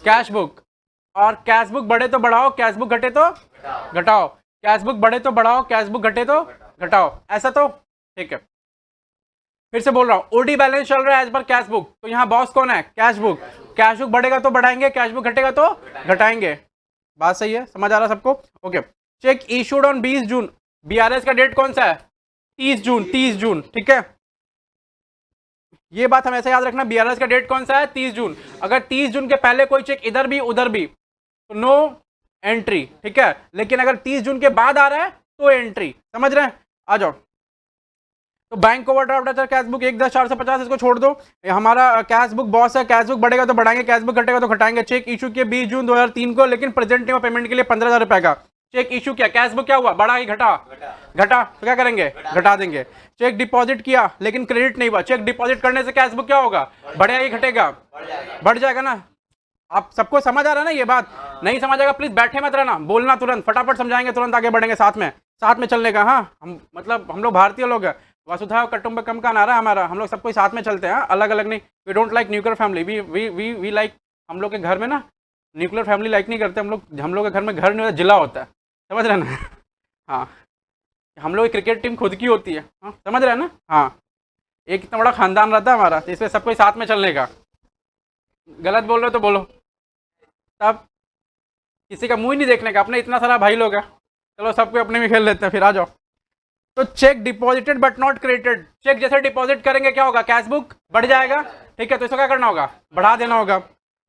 Cash book. और cash book बढ़े तो बढ़ाओ, कैश बुक घटे तो घटाओ, कैश बुक बढ़े तो बढ़ाओ, कैश बुक घटे तो घटाओ, ऐसा तो ठीक है। फिर से बोल रहा हूं, ओडी बैलेंस चल रहा है एज पर कैश बुक, तो यहाँ बॉस कौन है? Cash book. कैश बुक बढ़ेगा तो बढ़ाएंगे, कैश बुक घटेगा तो घटाएंगे। बात सही है, समझ आ रहा सबको? Okay. Check issued on 20 June, BRS का डेट कौन सा है? 30 जून, 30 जून, ठीक है। ये बात हम ऐसे याद रखना, बीआरएस का डेट कौन सा है? 30 जून। अगर 30 जून के पहले कोई चेक इधर भी उधर भी तो नो एंट्री, ठीक है। लेकिन अगर 30 जून के बाद आ रहा है तो एंट्री, समझ रहे हैं? आ जाओ। तो बैंक ओवरड्राफ्ट है कैश बुक 1,10,450, इसको छोड़ दो। हमारा कैश बुक बॉस है, कैश बुक बढ़ेगा तो बढ़ाएंगे, कैश बुक घटेगा तो घटाएंगे। चेक इशू किया 20 जून 2003 को, लेकिन प्रेजेंट टाइम पेमेंट के लिए 15,000 रुपए का चेक इशू किया। कैश बुक क्या हुआ? बढ़ा ही घटा? घटा। तो क्या करेंगे? घटा देंगे। चेक डिपॉजिट किया लेकिन क्रेडिट नहीं हुआ, चेक डिपॉजिट करने से कैश बुक क्या होगा? बढ़ेगा ही घटेगा? बढ़ जाएगा ना। आप सबको समझ आ रहा है ना ये बात? नहीं समझ आएगा प्लीज बैठे मत रहना, बोलना तुरंत, फटाफट समझाएंगे, तुरंत आगे बढ़ेंगे, साथ में चलने का। हाँ, हम मतलब हम लोग भारतीय लोग हैं, वसुधैव कुटुंबकम का नारा है हमारा, हम लोग सबको साथ में चलते हैं, अलग अलग नहीं। We don't like nuclear family, we like, हम लोग के घर में ना न्यूक्लियर फैमिली लाइक नहीं करते हम लोग के घर में घर नहीं होता, जिला होता है, समझ रहे ना? हाँ, हम लोग की क्रिकेट टीम खुद की होती है, हाँ समझ रहे हैं ना? हाँ, एक इतना बड़ा खानदान रहता है हमारा, तो इसमें सबको साथ में चलने का। गलत बोल रहे हो तो बोलो, तब किसी का मुंह ही नहीं देखने का, अपने इतना सारा भाई लोग है, चलो सबको अपने में खेल लेते हैं। फिर आ जाओ। तो cheque deposited but not credited, cheque जैसे डिपॉजिट करेंगे क्या होगा? कैश बुक बढ़ जाएगा, ठीक है। तो इसको क्या करना होगा? बढ़ा देना होगा।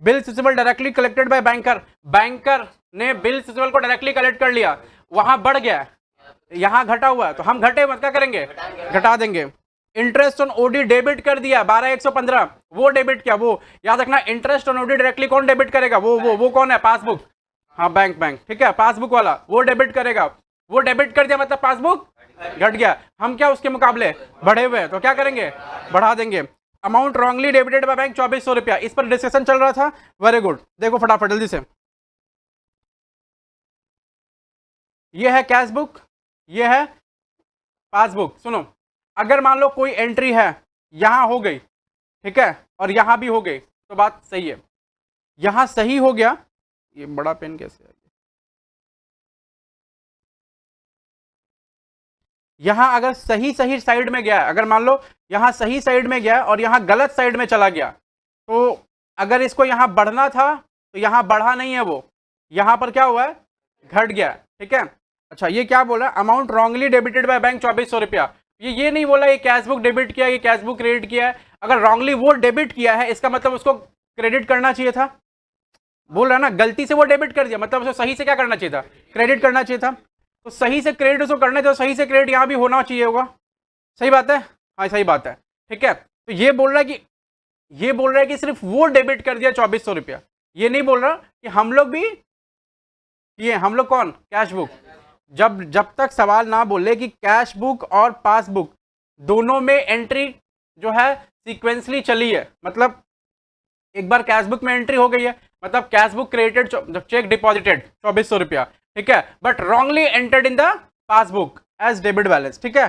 Bill receivable directly collected by banker, banker ने बिल रिसीवेबल को डायरेक्टली कलेक्ट कर लिया, वहां बढ़ गया, यहाँ घटा हुआ है, तो हम घटे मत क्या करेंगे? घटा देंगे। इंटरेस्ट ऑन ओडी डेबिट कर दिया 12,115, वो डेबिट किया, वो याद रखना। इंटरेस्ट ऑन ओडी डायरेक्टली कौन डेबिट करेगा? वो कौन है? पासबुक। हाँ, बैंक, ठीक है, पासबुक वाला वो डेबिट करेगा। वो डेबिट कर दिया मतलब पासबुक घट गया, हम क्या उसके मुकाबले बढ़े हुए, तो क्या करेंगे? बढ़ा देंगे। Amount wrongly debited by bank 2,400 रुपया, इस पर डिस्कशन चल रहा था। वेरी गुड, देखो फटाफट जल्दी से। ये है कैश बुक, ये है पासबुक। सुनो, अगर मान लो कोई एंट्री है यहां हो गई, ठीक है, और यहां भी हो गई, तो बात सही है। यहां सही हो गया, ये बड़ा पेन कैसे है? यहां अगर सही सही साइड में गया, अगर मान लो यहां सही साइड में गया और यहां गलत साइड में चला गया, तो अगर इसको यहां बढ़ना था तो यहां बढ़ा नहीं है, वो यहां पर क्या हुआ है? घट गया, ठीक है। अच्छा, ये क्या बोला? Amount wrongly debited by bank 2,400 रुपया, ये नहीं बोला ये कैश बुक डेबिट किया, ये कैश बुक क्रेडिट किया है। अगर रॉन्गली वो डेबिट किया है, इसका मतलब उसको क्रेडिट करना चाहिए था। बोल रहा है ना, गलती से वो डेबिट कर दिया, मतलब उसको सही से क्या करना चाहिए था? क्रेडिट करना चाहिए था। तो सही से क्रेडिट उसको करने दो, सही से क्रेडिट यहाँ भी होना चाहिए होगा। सही बात है? हाँ सही बात है, ठीक है। तो ये बोल रहा है कि सिर्फ वो डेबिट कर दिया 2,400 रुपया, ये नहीं बोल रहा कि हम लोग भी किए। हम लोग कौन? Cash book. जब तक सवाल ना बोले कि कैश बुक और पासबुक दोनों में एंट्री जो है सीक्वेंसली चली है, मतलब एक बार कैश बुक में एंट्री हो गई है, मतलब cash book credited, cheque deposited 2,400 रुपया, ठीक है, but wrongly entered in the passbook as debit balance, ठीक है।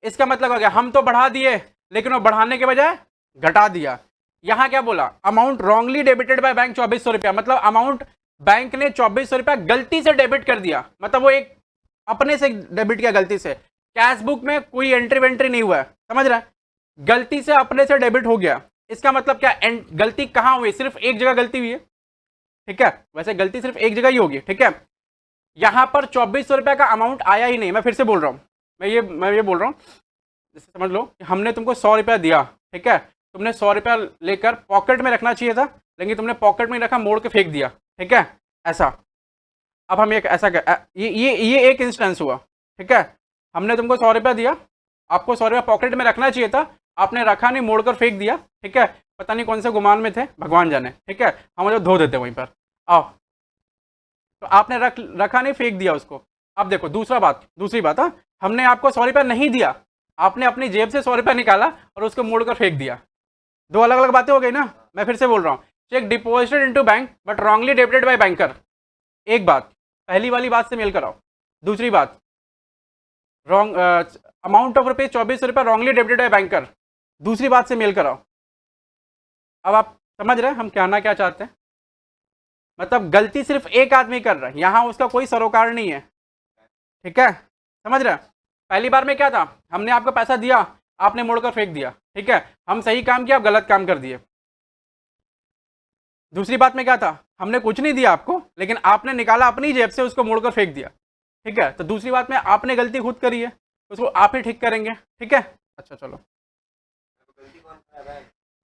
इसका मतलब हो गया हम तो बढ़ा दिए, लेकिन वो बढ़ाने के बजाय घटा दिया। यहां क्या बोला? Amount wrongly debited by bank 2,400 रुपया, मतलब अमाउंट बैंक ने 2,400 रुपया गलती से डेबिट कर दिया, मतलब वो एक अपने से डेबिट किया गलती से। कैश बुक में कोई एंट्री वेंट्री नहीं हुआ है, समझ रहा है? गलती से अपने से डेबिट हो गया। इसका मतलब क्या? गलती कहां हुई? सिर्फ एक जगह गलती हुई है, ठीक है। वैसे गलती सिर्फ एक जगह ही होगी, ठीक है। यहां पर 2,400 रुपया का अमाउंट आया ही नहीं। मैं फिर से बोल रहा हूं, मैं ये बोल रहा हूं, जैसे समझ लो कि हमने तुमको 100 रुपया दिया, ठीक है। तुमने 100 रुपया लेकर पॉकेट में रखना चाहिए था, लेकिन तुमने पॉकेट में रखा, मोड़ के फेंक दिया, ठीक है, ऐसा। अब हम एक ऐसा ये एक इंस्टेंस हुआ, ठीक है। हमने तुमको 100 रुपया दिया, आपको 100 रुपया पॉकेट में रखना चाहिए था, आपने रखा नहीं, मोड़कर फेंक दिया, ठीक है। पता नहीं कौन से गुमान में थे, भगवान जाने, ठीक है। हम मुझे धो देते वहीं पर। आओ, तो आपने रखा नहीं, फेंक दिया उसको। अब देखो दूसरी बात, हाँ, हमने आपको 100 रुपया नहीं दिया, आपने अपनी जेब से 100 रुपया निकाला और उसको मोड़कर फेंक दिया। दो अलग अलग बातें हो गई ना। मैं फिर से बोल रहा हूँ, check deposited into bank but wrongly debited bye banker, एक बात, पहली वाली बात से मेल कराओ। दूसरी बात, रॉन्ग अमाउंट ऑफ रुपीज 2,400 रुपया रॉन्गली डेबिटेड बाय बैंकर, दूसरी बात से मेल कराओ। अब आप समझ रहे हैं हम कहना क्या चाहते हैं? मतलब गलती सिर्फ एक आदमी कर रहा है, यहाँ उसका कोई सरोकार नहीं है। ठीक है, समझ रहे हैं? पहली बार में क्या था, हमने आपको पैसा दिया, आपने मोड़कर फेंक दिया। ठीक है, हम सही काम किया, आप गलत काम कर दिए। दूसरी बात में क्या था, हमने कुछ नहीं दिया आपको, लेकिन आपने निकाला अपनी जेब से, उसको मोड़कर फेंक दिया। ठीक है, तो दूसरी बात में आपने गलती खुद करी है, उसको आप ही ठीक करेंगे। ठीक है, अच्छा चलो।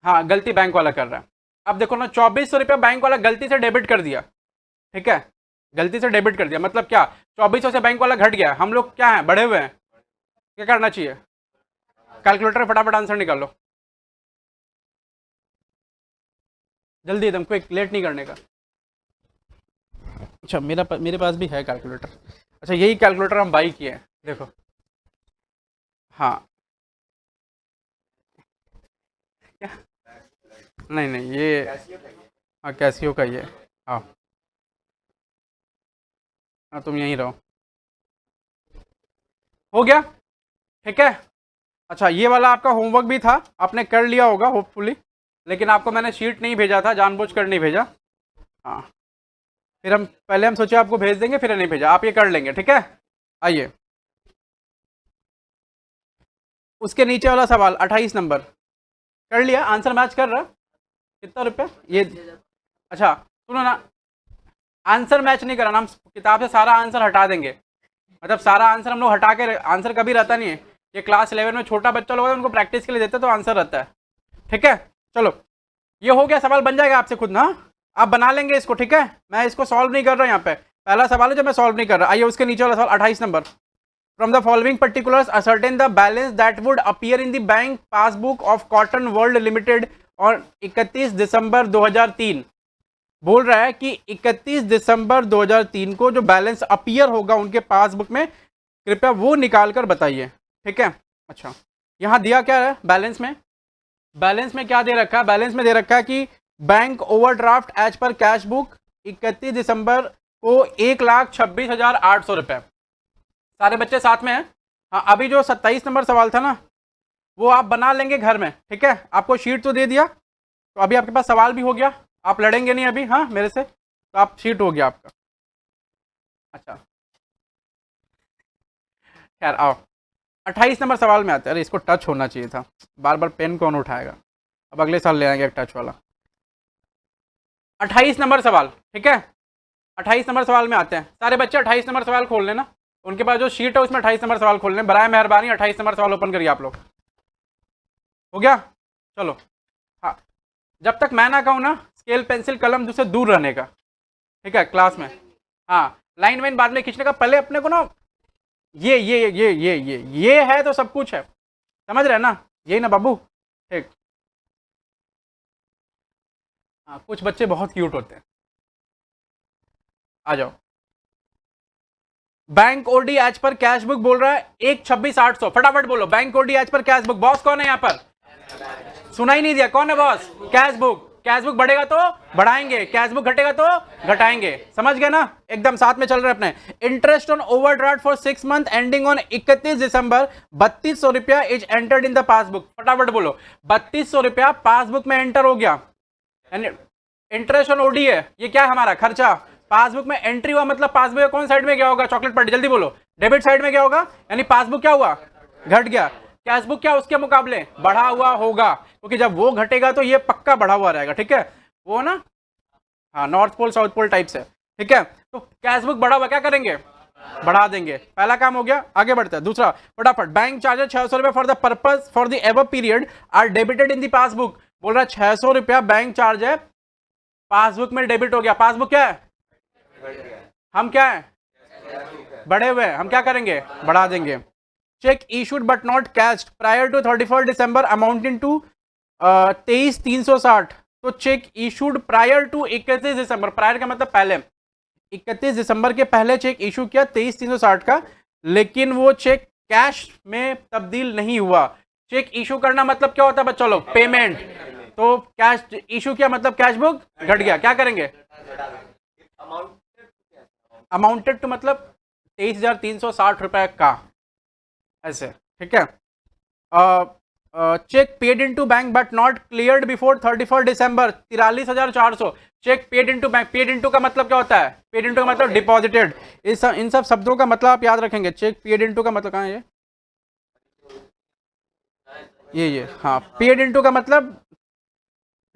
हाँ, गलती बैंक वाला कर रहा है। अब देखो ना, 2400 रुपया बैंक वाला गलती से डेबिट कर दिया। ठीक है, गलती से डेबिट कर दिया, मतलब क्या, 2400 से बैंक वाला घट गया। हम लोग क्या है, बढ़े हुए हैं। क्या करना चाहिए, कैलकुलेटर फटाफट आंसर निकाल लो, जल्दी एकदम क्विक, लेट नहीं करने का। अच्छा, मेरे पास भी है कैलकुलेटर। अच्छा, यही कैलकुलेटर हम बाई किए हैं, देखो। हाँ, क्या, नहीं नहीं, ये हाँ कैसियो का ये। हाँ हाँ, तुम यहीं रहो, हो गया। ठीक है, अच्छा ये वाला आपका होमवर्क भी था, आपने कर लिया होगा होपफुली, लेकिन आपको मैंने शीट नहीं भेजा था, जानबूझ कर नहीं भेजा। हाँ, फिर हम पहले हम सोचे आपको भेज देंगे, फिर नहीं भेजा, आप ये कर लेंगे। ठीक है, आइए उसके नीचे वाला सवाल 28 नंबर, कर लिया, आंसर मैच कर रहा। कितना रुपया ये, अच्छा सुनो ना, आंसर मैच नहीं कराना, हम किताब से सारा आंसर हटा देंगे। मतलब सारा आंसर हम लोग हटा के, आंसर कभी रहता नहीं है, ये क्लास 11 में छोटा बच्चा लोग है, उनको प्रैक्टिस के लिए देते तो आंसर रहता है। ठीक है, चलो ये हो गया, सवाल बन जाएगा आपसे खुद ना, आप बना लेंगे इसको। ठीक है, मैं इसको सॉल्व नहीं कर रहा यहाँ पे, पहला सवाल है जो मैं सॉल्व नहीं कर रहा। आइए उसके नीचे वाला सवाल 28 number, from the following particulars ascertain the balance that would appear in the bank passbook of cotton world limited और 31 दिसंबर 2003। बोल रहा है कि 31 दिसंबर 2003 को जो बैलेंस अपीयर होगा उनके पासबुक में, कृपया वो निकाल कर बताइए। ठीक है, अच्छा यहां दिया क्या है बैलेंस में, बैलेंस में क्या दे रखा है, बैलेंस में दे रखा है कि bank overdraft as per cash book 31 दिसंबर को 1,26,800 रुपए। सारे बच्चे साथ में हैं? हाँ, अभी जो 27 नंबर सवाल था ना, वो आप बना लेंगे घर में। ठीक है, आपको शीट तो दे दिया, तो अभी आपके पास सवाल भी हो गया, आप लड़ेंगे नहीं अभी हाँ मेरे से, तो आप शीट हो गया आपका। अच्छा खैर आओ, 28 नंबर सवाल में आते हैं। अरे इसको टच होना चाहिए था, बार बार पेन कौन उठाएगा, अब अगले साल ले आएंगे एक टच वाला। 28 नंबर सवाल, ठीक है, 28 नंबर सवाल में आते हैं। सारे बच्चे 28 नंबर सवाल खोल लेना, उनके पास जो शीट है उसमें 28 नंबर सवाल खोल लें, बराए मेहरबानी 28 नंबर सवाल ओपन करिए आप लोग। हो गया, चलो। हाँ, जब तक मैं ना कहूँ ना, स्केल पेंसिल कलम से दूर रहने का। ठीक है, क्लास में। हाँ, लाइन वाइन बाद में खींचने का, पहले अपने को ना ये है तो सब कुछ है, समझ रहे हैं ना, यही ना बाबू। ठीक, हाँ कुछ बच्चे बहुत क्यूट होते हैं, आ जाओ। Bank OD as per cash book बोल रहा है 1,26,800, फटाफट बोलो bank OD as per cash book. Boss कौन है यहाँ पर, सुना ही नहीं दिया, कौन है boss? Cash book, cash book बढ़ेगा तो बढ़ाएंगे, कैश बुक घटेगा तो घटाएंगे, समझ गए ना, एकदम साथ में चल रहे अपने। Interest on overdraft for 6 month ending on 31 दिसंबर 3200 रुपया is entered in the passbook. फटाफट बोलो, 3200 रुपया पासबुक में एंटर हो गया, यानी इंटरेस्ट ऑन ओडी है, ये क्या है हमारा खर्चा, पासबुक में एंट्री हुआ, मतलब पासबुक कौन साइड में गया होगा, चॉकलेट पार्टी, जल्दी बोलो, डेबिट साइड में गया होगा, यानी पासबुक क्या हुआ, घट गया। कैशबुक क्या उसके मुकाबले बढ़ा हुआ होगा, क्योंकि जब वो घटेगा तो ये पक्का बढ़ा हुआ रहेगा। ठीक है, वो ना, हाँ north pole south pole type से। ठीक है, तो कैशबुक बढ़ा हुआ, क्या करेंगे, बढ़ा देंगे, पहला काम हो गया। आगे बढ़ते हैं, दूसरा फटाफट, बैंक चार्जेस 600 रुपए for the purpose for the above period are debited in the passbook. बोल रहा है 600 रुपया बैंक चार्ज है, पासबुक में डेबिट हो गया। पासबुक क्या है, हम क्या है, बढ़े हुए, हम क्या करेंगे, बढ़ा देंगे। Cheque issued but not cashed prior to 31 December amounting to 23,360। तो cheque issued prior to 31 December, prior का मतलब पहले, 31 दिसंबर के पहले चेक इशू किया 23,360 का, लेकिन वो चेक कैश में तब्दील नहीं हुआ। चेक इशू करना मतलब क्या होता है बच्चों लोग, पेमेंट, तो कैश इशू किया मतलब कैश बुक घट गया, क्या करेंगे, अमाउंटेड टू मतलब 23,360 रुपए का, ऐसे। ठीक है, cheque paid into bank but not cleared before 31 December 43,400। Cheque paid into bank, paid into का मतलब क्या होता है, पेड इनटू का मतलब डिपॉजिटेड। इन सब शब्दों का मतलब आप याद रखेंगे। चेक पेड इनटू का मतलब कहाँ है ये हाँ, पेड इनटू का मतलब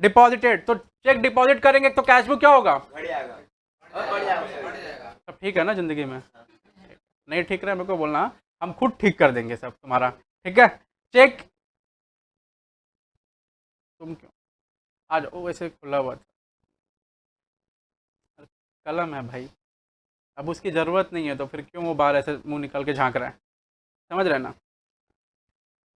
डिपॉजिटेड। तो चेक डिपॉजिट करेंगे तो कैश बुक क्या होगा, सब ठीक है ना जिंदगी में। नहीं ठीक रहा मेरे को बोलना, हम खुद ठीक कर देंगे सब तुम्हारा, ठीक है। चेक, तुम क्यों आ जाओ, वैसे खुला हुआ था, कलम है भाई, अब उसकी ज़रूरत नहीं है तो फिर क्यों वो बाहर ऐसे मुंह निकाल के झांक रहा है, समझ रहे हैं ना।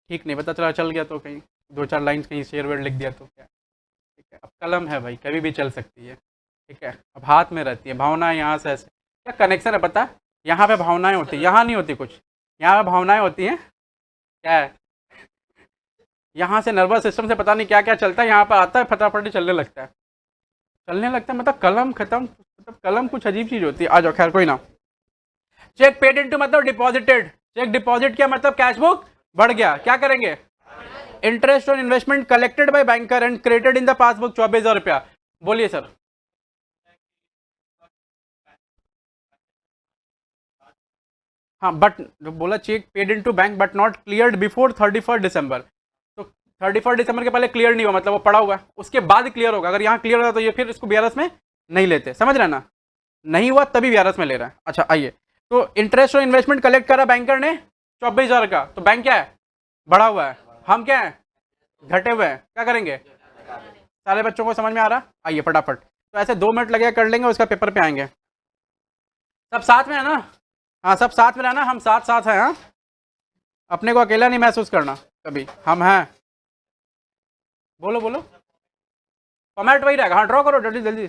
ठीक नहीं पता चला, चल गया तो कहीं दो चार लाइन कहीं शेयर वेयर लिख दिया तो क्या, ठीक है। अब कलम है भाई, कभी भी चल सकती है, ठीक है। अब हाथ में रहती है, भावनाएं यहाँ से ऐसे क्या कनेक्शन है पता है? यहाँ पे भावनाएं होती है, यहाँ नहीं होती कुछ, यहाँ पे भावनाएं होती हैं। क्या है, यहाँ से नर्वस सिस्टम से पता नहीं क्या क्या चलता है, यहाँ पर आता है फटाफट चलने लगता है, चलने लगता है मतलब कलम खत्म, मतलब कलम कुछ अजीब चीज़ होती है। आ जाओ, खैर कोई ना। चेक पेड इनटू मतलब डिपॉजिटेड, चेक डिपॉजिट किया मतलब कैश बुक बढ़ गया, क्या करेंगे, interest on investment collected by banker and credited in the passbook 24,000 रुपया। बोलिए सर। हाँ बट बोला cheque paid into bank but not cleared before 31 December, तो 31 दिसंबर के पहले क्लियर नहीं हुआ मतलब वो पड़ा हुआ है, उसके बाद क्लियर होगा। अगर यहाँ क्लियर होगा तो ये फिर इसको बीआरएस में नहीं लेते, समझ रहे हैं ना, नहीं हुआ तभी बीआरएस में ले रहा है। अच्छा आइए, तो इंटरेस्ट और इन्वेस्टमेंट कलेक्ट करा बैंकर ने 24,000 का, तो बैंक क्या है, बढ़ा हुआ है, हम क्या है, घटे हुए हैं, क्या करेंगे। सारे बच्चों को समझ में आ रहा, आइए फटाफट। तो ऐसे 2 मिनट लगेगा, कर लेंगे, उसका पेपर पे आएंगे। सब साथ में है ना, हाँ सब साथ में रहना, हम साथ साथ हैं, हाँ अपने को अकेला नहीं महसूस करना कभी, हम हैं। बोलो बोलो, फॉर्मेट वही रहेगा, हाँ ड्रॉ करो जल्दी जल्दी,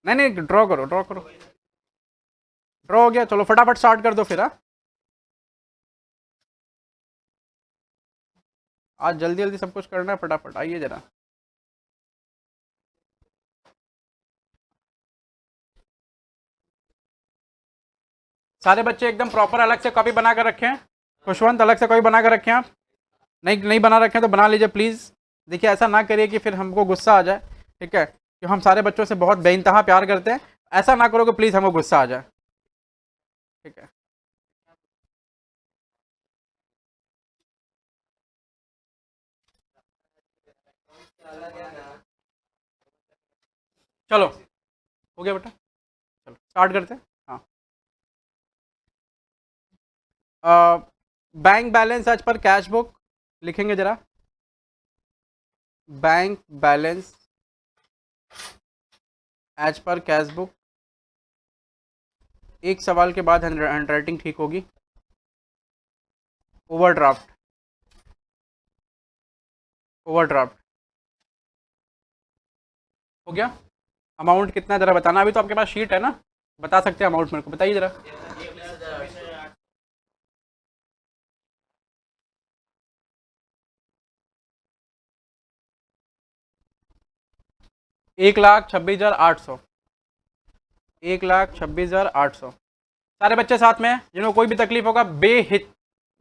नहीं नहीं ड्रॉ करो ड्रॉ करो, ड्रॉ हो गया, चलो फटाफट स्टार्ट कर दो फिर, हाँ आज जल्दी जल्दी सब कुछ करना है, फटाफट आइए जरा। सारे बच्चे एकदम प्रॉपर अलग से कॉपी बना कर रखे हैं, खुशवंत अलग से कॉपी बना कर रखे हैं आप, नहीं नहीं बना रखे हैं तो बना लीजिए प्लीज़। देखिए ऐसा ना करिए कि फिर हमको गुस्सा आ जाए, ठीक है, कि हम सारे बच्चों से बहुत बेइंतहा प्यार करते हैं, ऐसा ना करो कि प्लीज़ हमको गुस्सा आ जाए, ठीक है। चलो हो गया बेटा, चलो स्टार्ट करते हैं। हाँ, bank balance as per cash book लिखेंगे जरा, bank balance as per cash book, एक सवाल के बाद हैंड राइटिंग ठीक होगी। ओवरड्राफ्ट, ओवरड्राफ्ट हो गया। अमाउंट कितना जरा बताना, अभी तो आपके पास शीट है ना, बता सकते हैं अमाउंट, मेरे को बताइए जरा। 1,26,800, 1,26,800। सारे बच्चे साथ में हैं, जिनको कोई भी तकलीफ होगा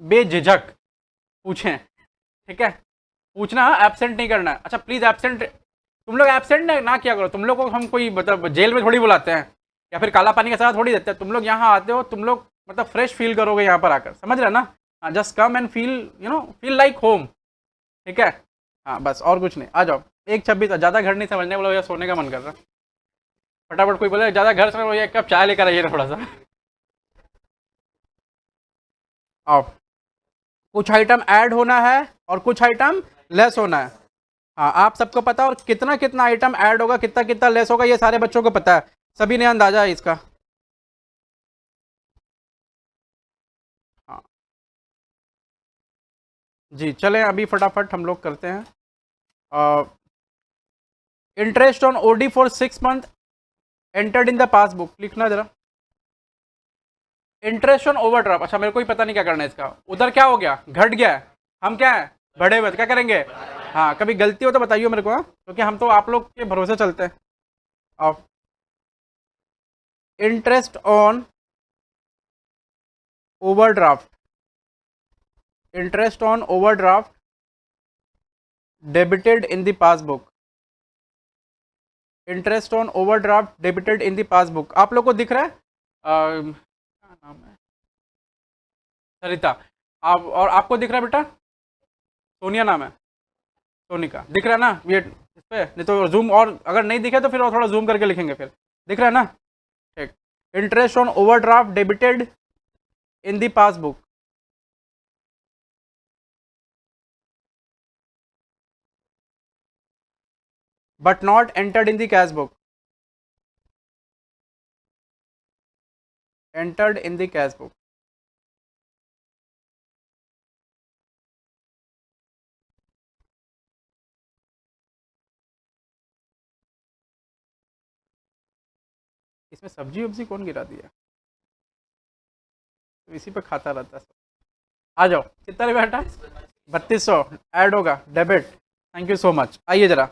बेझिझक पूछें, ठीक है, पूछना, एब्सेंट नहीं करना है। अच्छा प्लीज़ एब्सेंट, तुम लोग एब्सेंट ना किया करो, तुम लोग को हम कोई मतलब जेल में थोड़ी बुलाते हैं या फिर काला पानी का सजा थोड़ी देते हैं। तुम लोग यहाँ आते हो, तुम लोग मतलब फ्रेश फील करोगे यहाँ पर आकर, समझ रहे हो ना, just come and feel, feel like home, ठीक है। हाँ बस और कुछ नहीं, आ जाओ। 1,26 ज़्यादा घर नहीं समझने बोला, भैया सोने का मन कर रहा, फटाफट कोई बोले ज़्यादा घर समझ, एक कप चाय लेकर आइए ना थोड़ा सा। आओ, कुछ आइटम ऐड होना है और कुछ आइटम लेस होना है, हाँ आप सबको पता है, और कितना कितना आइटम ऐड होगा, कितना कितना लेस होगा, ये सारे बच्चों को पता है, सभी ने अंदाजा है इसका। हाँ जी, चलें अभी फटाफट हम लोग करते हैं। Interest on OD for 6 month entered in the passbook, लिखना जरा। इंटरेस्ट ऑन ओवरड्राफ्ट, अच्छा मेरे को ही पता नहीं क्या करना है इसका, उधर क्या हो गया, घट गया है, हम क्या है, बढ़े हुए, तो क्या करेंगे। हाँ कभी गलती हो तो बताइए मेरे को, हाँ क्योंकि हम तो आप लोग के भरोसे चलते हैं। अब interest on overdraft, interest on overdraft debited in the passbook, interest on overdraft debited in the passbook, आप लोग को दिख रहा है? क्या नाम है, सरिता। आप और आपको दिख रहा है बेटा? सोनिया नाम है, सोनिका, दिख रहा है ना ये इस पे? नहीं तो जूम, और अगर नहीं दिखे तो फिर और थोड़ा जूम करके लिखेंगे, फिर दिख रहा है ना? ठीक। Interest on overdraft debited in the passbook, but not entered in the cash book, entered in the cash book. इसमें सब्जी वब्जी कौन गिरा दिया? तो इसी पे खाता रहता है सब। आ जाओ, कितना रे बेटा? 3200 ऐड होगा, debit. Thank you so much. आइए जरा,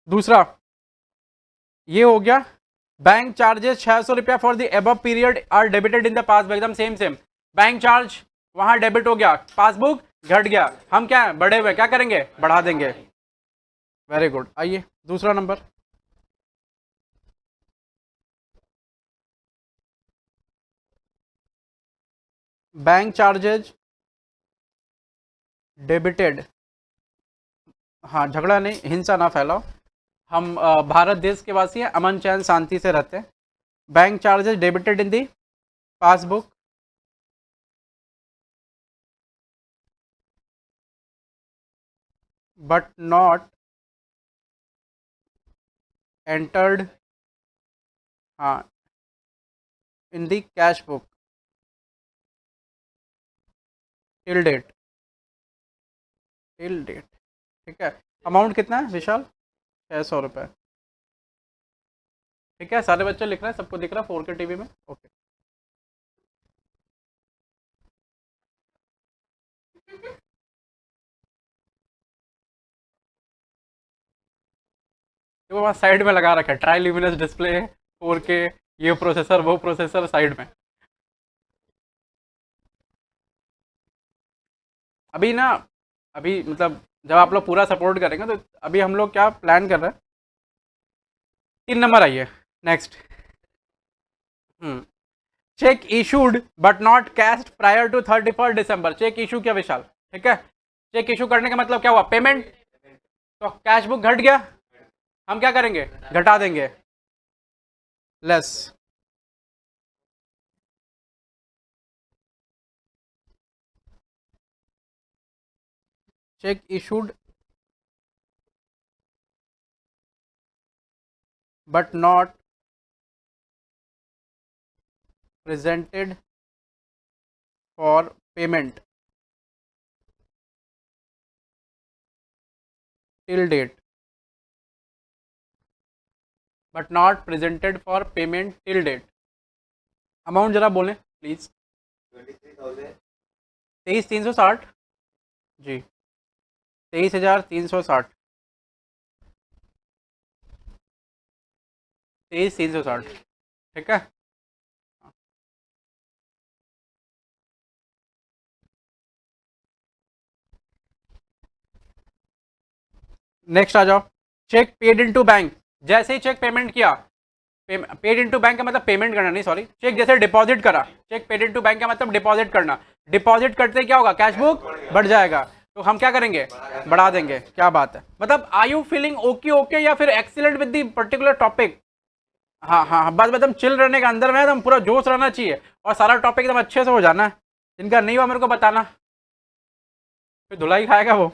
दूसरा ये हो गया। बैंक चार्जेस 600 रुपया for the above period are debited in the passbook, एकदम सेम सेम। बैंक चार्ज वहां डेबिट हो गया, पासबुक घट गया, हम क्या है बढ़े हुए, क्या करेंगे, बढ़ा देंगे। Very good. आइए दूसरा नंबर, बैंक चार्जेज डेबिटेड। हाँ, झगड़ा नहीं, हिंसा ना फैलाओ, हम भारत देश के वासी हैं, अमन चैन शांति से रहते हैं। Bank charges debited in the passbook, but not entered, हाँ, in the cash book till date, till date. ठीक है, अमाउंट कितना है विशाल? 600 रुपये। ठीक है, सारे बच्चे लिख रहे हैं, सबको दिख रहा है 4K टीवी में? ओके। वो वहाँ साइड में लगा रखा है, ट्राई ल्यूमिनस डिस्प्ले 4K, ये प्रोसेसर वो प्रोसेसर साइड में। अभी ना, अभी मतलब जब आप लोग पूरा सपोर्ट करेंगे तो अभी हम लोग क्या प्लान कर रहे हैं, 3 नंबर आइए, next. Cheque issued but not cashed prior to 31 December, cheque issue किया विशाल, ठीक है? चेक इशू करने का मतलब क्या हुआ, पेमेंट। तो कैश बुक घट गया, हम क्या करेंगे, घटा देंगे, less. Cheque issued but not presented for payment till date, but not presented for payment till date. Amount जरा बोलें प्लीज। 23,360 जी, 23,360, 23,360, ठीक है। नेक्स्ट आ जाओ, चेक पेड इनटू बैंक, जैसे ही चेक पेमेंट किया, पेड इनटू बैंक का मतलब पेमेंट करना नहीं, सॉरी, चेक जैसे डिपॉजिट करा, चेक पेड इनटू बैंक का मतलब डिपॉजिट करना, डिपॉजिट करते क्या होगा, कैश बुक बढ़ जाएगा, तो हम क्या करेंगे, बढ़ा देंगे। क्या बात है, मतलब are you feeling okay okay या फिर excellent with the particular topic? हाँ हाँ हाँ, बस एकदम चिल रहने का, अंदर में एकदम पूरा जोश रहना चाहिए और सारा टॉपिक एकदम अच्छे से हो जाना है। जिनका नहीं हुआ मेरे को बताना, फिर धुलाई खाएगा वो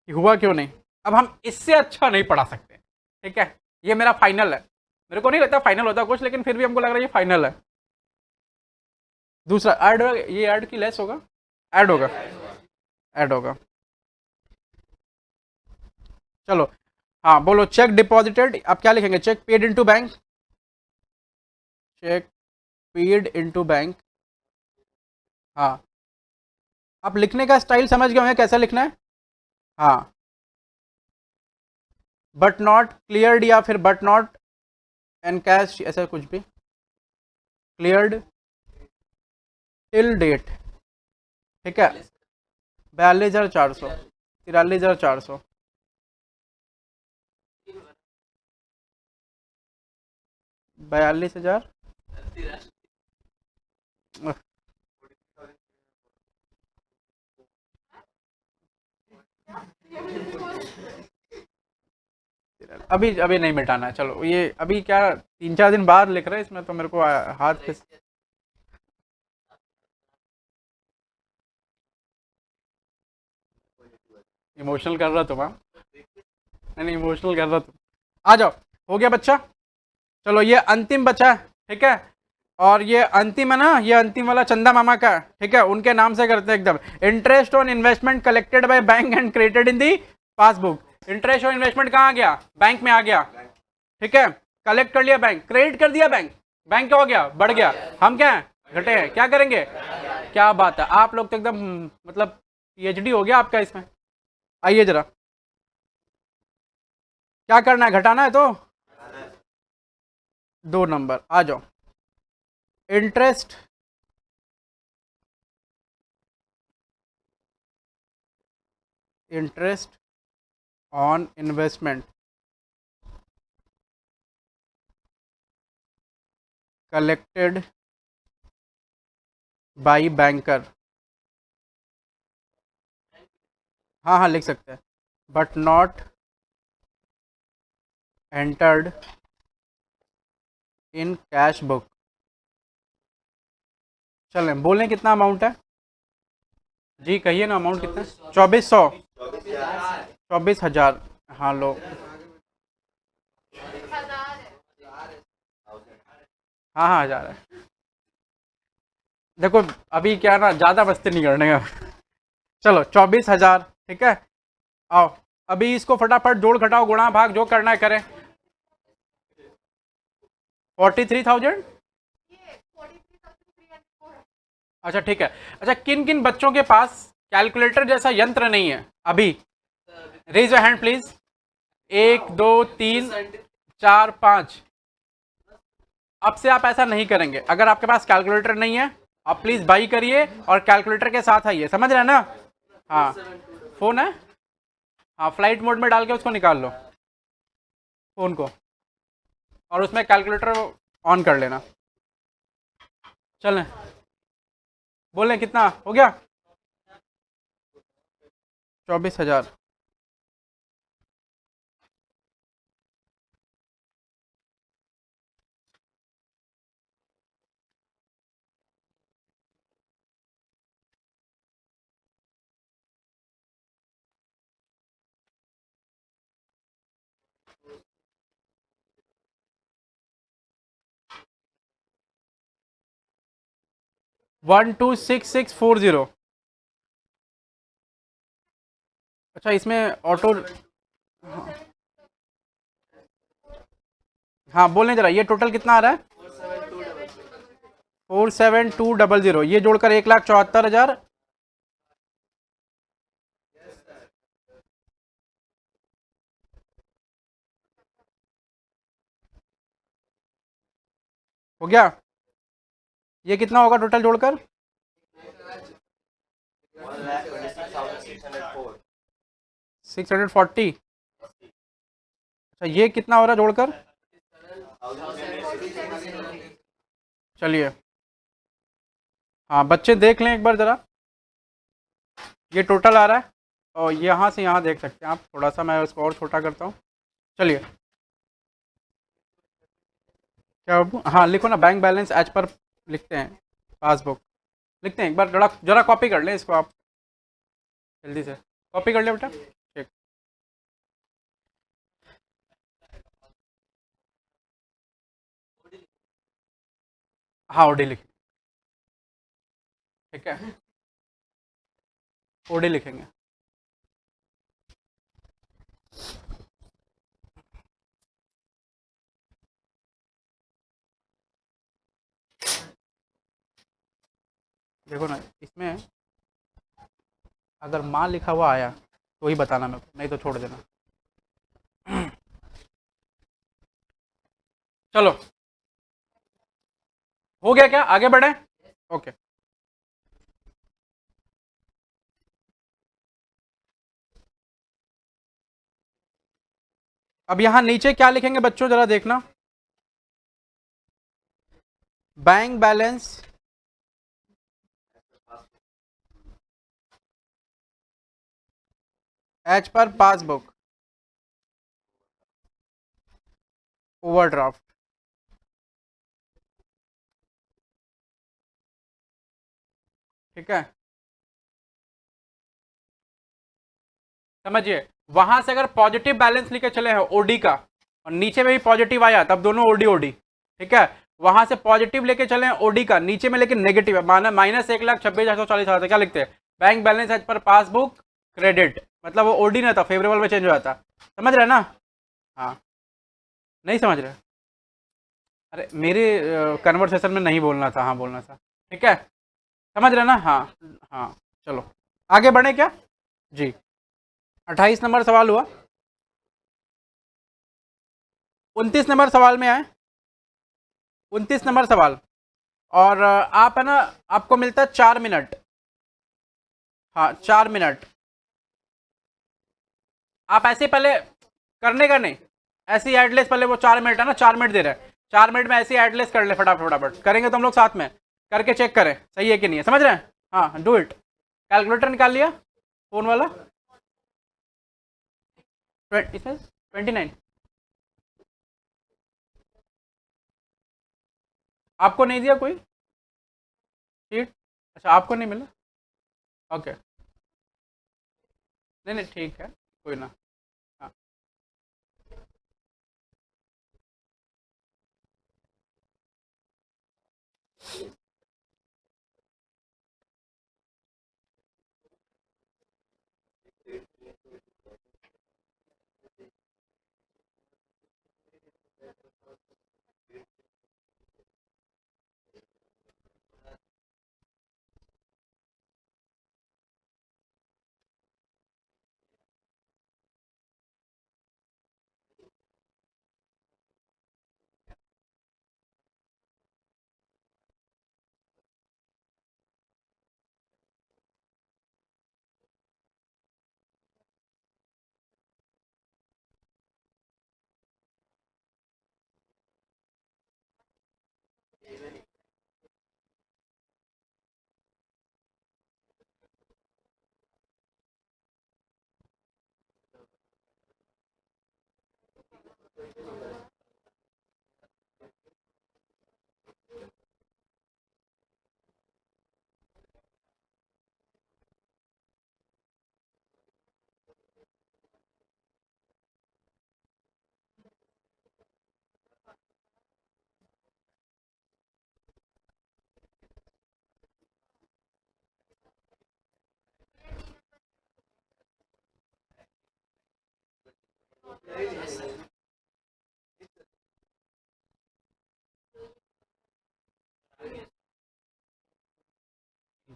कि हुआ क्यों नहीं। अब हम इससे अच्छा नहीं पढ़ा सकते, ठीक है? ये मेरा फाइनल है, मेरे को नहीं लगता फाइनल होता कुछ, लेकिन फिर भी हमको लग रहा है ये फाइनल है। दूसरा ऐड, ये ऐड की लेस होगा, ऐड होगा, ऐड होगा। चलो, हाँ बोलो, चेक डिपॉजिटेड, आप क्या लिखेंगे, cheque paid into bank, cheque paid into bank. हाँ, आप लिखने का स्टाइल समझ गए होंगे कैसा लिखना है। हाँ, बट नॉट क्लियर्ड या फिर बट नॉट एनकैश, ऐसा कुछ भी, क्लियर्ड टिल डेट, ठीक है? 42,400, 43,400, 42,000। अभी अभी नहीं मिटाना है, चलो ये अभी क्या 3-4 दिन बाद लिख रहे हैं इसमें, तो मेरे को हाथ पे इमोशनल कर रहा तुम, हाँ? नहीं इमोशनल कर रहा तुम। आ जाओ, हो गया बच्चा। चलो ये अंतिम बचा है, ठीक है। और ये अंतिम है ना, ये अंतिम वाला चंदा मामा का है, ठीक है। उनके नाम से करते हैं एकदम। Interest on investment collected by bank and created in the passbook. Interest on investment कहाँ गया? बैंक में आ गया, ठीक है। कलेक्ट कर लिया बैंक, क्रेडिट कर दिया बैंक, बैंक क्या हो गया? बढ़ गया। हम क्या है? घटे हैं। क्या करेंगे? क्या बात है, आप लोग तो एकदम मतलब पीएचडी हो गया आपका इसमें। आइए जरा, क्या करना है? घटाना है तो 2 नंबर आ जाओ। Interest interest on investment collected by banker. हाँ हाँ लिख सकते हैं, but not entered in cash book. चलें बोलें कितना अमाउंट है जी? कहिए ना अमाउंट कितना है? 2400। 24,000। हाँ लो। हाँ हाँ 1000 है। देखो अभी क्या ना, ज़्यादा मस्ती नहीं करने का। चलो 24,000, ठीक है। आओ अभी इसको फटाफट जोड़ घटाओ गुणा भाग जो करना है करें। 43,000। अच्छा ठीक है। अच्छा किन किन बच्चों के पास कैलकुलेटर जैसा यंत्र नहीं है अभी? Raise your hand please. 1 2 3 4 5। अब से आप ऐसा नहीं करेंगे, अगर आपके पास कैलकुलेटर नहीं है आप प्लीज बाई करिए और कैलकुलेटर के साथ आइए, समझ रहे हैं ना? हाँ फोन है, हाँ फ्लाइट मोड में डाल के उसको निकाल लो फोन को, और उसमें कैलकुलेटर ऑन कर लेना। चलें बोलें कितना हो गया? 24,000। 126640। अच्छा इसमें ऑटो, हाँ बोलें जरा ये टोटल कितना आ रहा है? 47200, ये जोड़कर 1,74,000। हो गया? ये कितना होगा टोटल जोड़कर? 640। अच्छा ये कितना हो रहा है जोड़कर? चलिए हाँ बच्चे देख लें एक बार ज़रा, ये टोटल आ रहा है। और यहाँ से यहाँ देख सकते हैं आप, थोड़ा सा मैं उसको और छोटा करता हूँ। चलिए क्या बाबू? हाँ लिखो ना, बैंक बैलेंस एज पर लिखते हैं, पासबुक लिखते हैं। एक बार जरा जरा कॉपी कर लें इसको आप, जल्दी से कॉपी कर ले बेटा। ठीक, हाँ ओडी लिख, ठीक है ओडी लिखेंगे। देखो ना इसमें अगर माँ लिखा हुआ आया तो ही बताना मेरे को, नहीं तो छोड़ देना। चलो हो गया क्या? आगे बढ़े? ओके। अब यहाँ नीचे क्या लिखेंगे बच्चों जरा देखना। Bank balance as per passbook overdraft. ठीक है, समझिए, वहां से अगर पॉजिटिव बैलेंस लेके चले हैं ओडी का और नीचे में भी पॉजिटिव आया तब दोनों ओडी ओडी। ठीक है, वहां से पॉजिटिव लेके चले हैं ओडी का, नीचे में लेकिन नेगेटिव है, माना -1,26,840 क्या लिखते हैं, bank balance as per passbook credit, मतलब वो ओडी ना था, फेवरेबल में चेंज हो जाता। समझ रहे हैं ना? हाँ, नहीं समझ रहे? अरे मेरे कन्वर्सेशन में नहीं बोलना था, हाँ बोलना था। ठीक है, समझ रहे ना? हाँ। हाँ, चलो आगे बढ़े क्या जी। 28 नंबर सवाल हुआ, 29 नंबर सवाल में आए, 29 नंबर सवाल। और आप है ना, आपको मिलता है 4 मिनट। हाँ, 4 मिनट। आप ऐसे पहले करने का नहीं, ऐसी एडलेस पहले, वो 4 मिनट है ना, 4 मिनट दे रहे हैं, 4 मिनट में ऐसी एडलेस कर ले फटाफट फटाफट, करेंगे तो हम लोग साथ में करके चेक करें सही है कि नहीं है, समझ रहे हैं? हाँ, डू इट। कैलकुलेटर निकाल लिया फोन वाला? 29। आपको नहीं दिया कोई सीट? अच्छा, आपको नहीं मिला, ओके। नहीं नहीं, ठीक है, कोई ना। हाँ,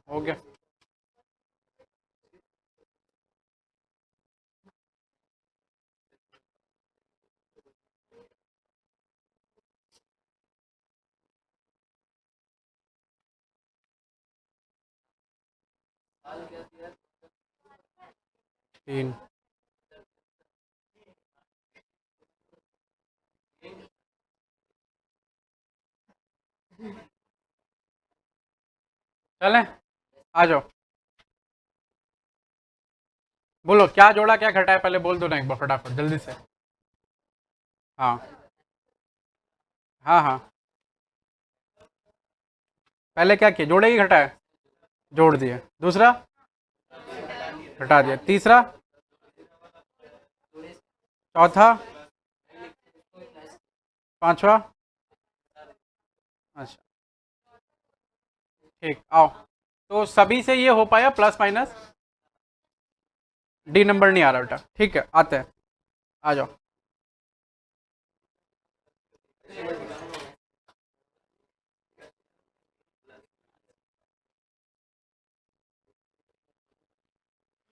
हो गया। तीन। चलें, आ जाओ, बोलो क्या जोड़ा क्या घटा है, पहले बोल दो ना एक बार फटाफट जल्दी से। हाँ हाँ हाँ, पहले क्या किया, जोड़े ही घटाया? जोड़ दिया। दूसरा? घटा दिया। तीसरा? चौथा? पांचवा? अच्छा, ठीक, आओ। तो सभी से ये हो पाया प्लस माइनस, डी नंबर नहीं आ रहा बेटा, ठीक है, आते हैं, आ जाओ।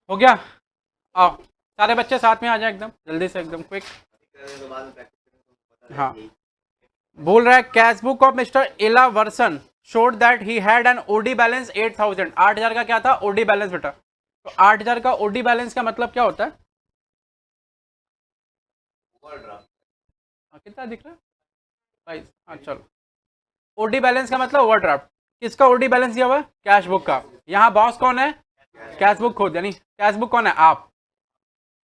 हो गया, आओ, सारे बच्चे साथ में आ जाए, एकदम जल्दी से, एकदम क्विक। हाँ, बोल रहा है cash book of mister Ella version showed that he had an OD balance 8,000। 8,000 का क्या था ओडी बैलेंस बेटा? तो 8,000 का ओडी बैलेंस का मतलब क्या होता है? कितना दिख रहा है भाई? हाँ चलो, ओडी बैलेंस का मतलब ओवरड्राफ्ट। किसका ओडी बैलेंस दिया हुआ है? कैश बुक का। यहाँ बॉस कौन है? कैश बुक खुद, यानी कैश बुक कौन है? आप।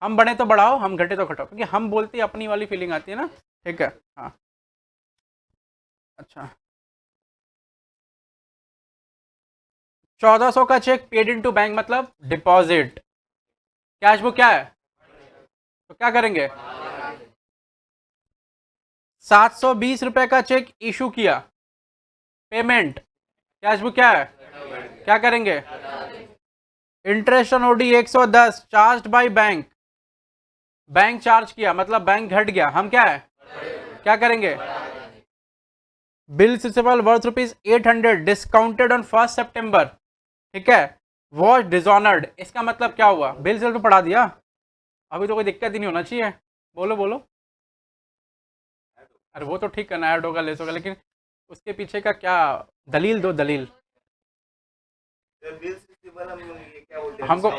हम बढ़े तो बढ़ाओ, हम घटे तो घटाओ, क्योंकि हम बोलते ही अपनी वाली फीलिंग आती है ना। ठीक है, हाँ। अच्छा, 1400 का चेक पेड इनटू बैंक मतलब डिपॉजिट। कैश बुक क्या है? तो क्या करेंगे? 720 रुपए का चेक इशू किया, पेमेंट। कैश बुक क्या है? क्या करेंगे? Interest on OD 110 charge by bank. Bank charge किया मतलब बैंक घट गया, हम क्या है? क्या करेंगे? Bill receivable worth ₹800 discounted on 1 सितंबर। ठीक है, वॉज डिसऑनर्ड, इसका मतलब क्या हुआ? बिल से तो पढ़ा दिया, अभी तो कोई दिक्कत ही नहीं होना चाहिए। बोलो बोलो। अरे वो तो ठीक करना, ऐड होगा लेस होगा, लेकिन उसके पीछे का क्या दलील दो, दलील। हमको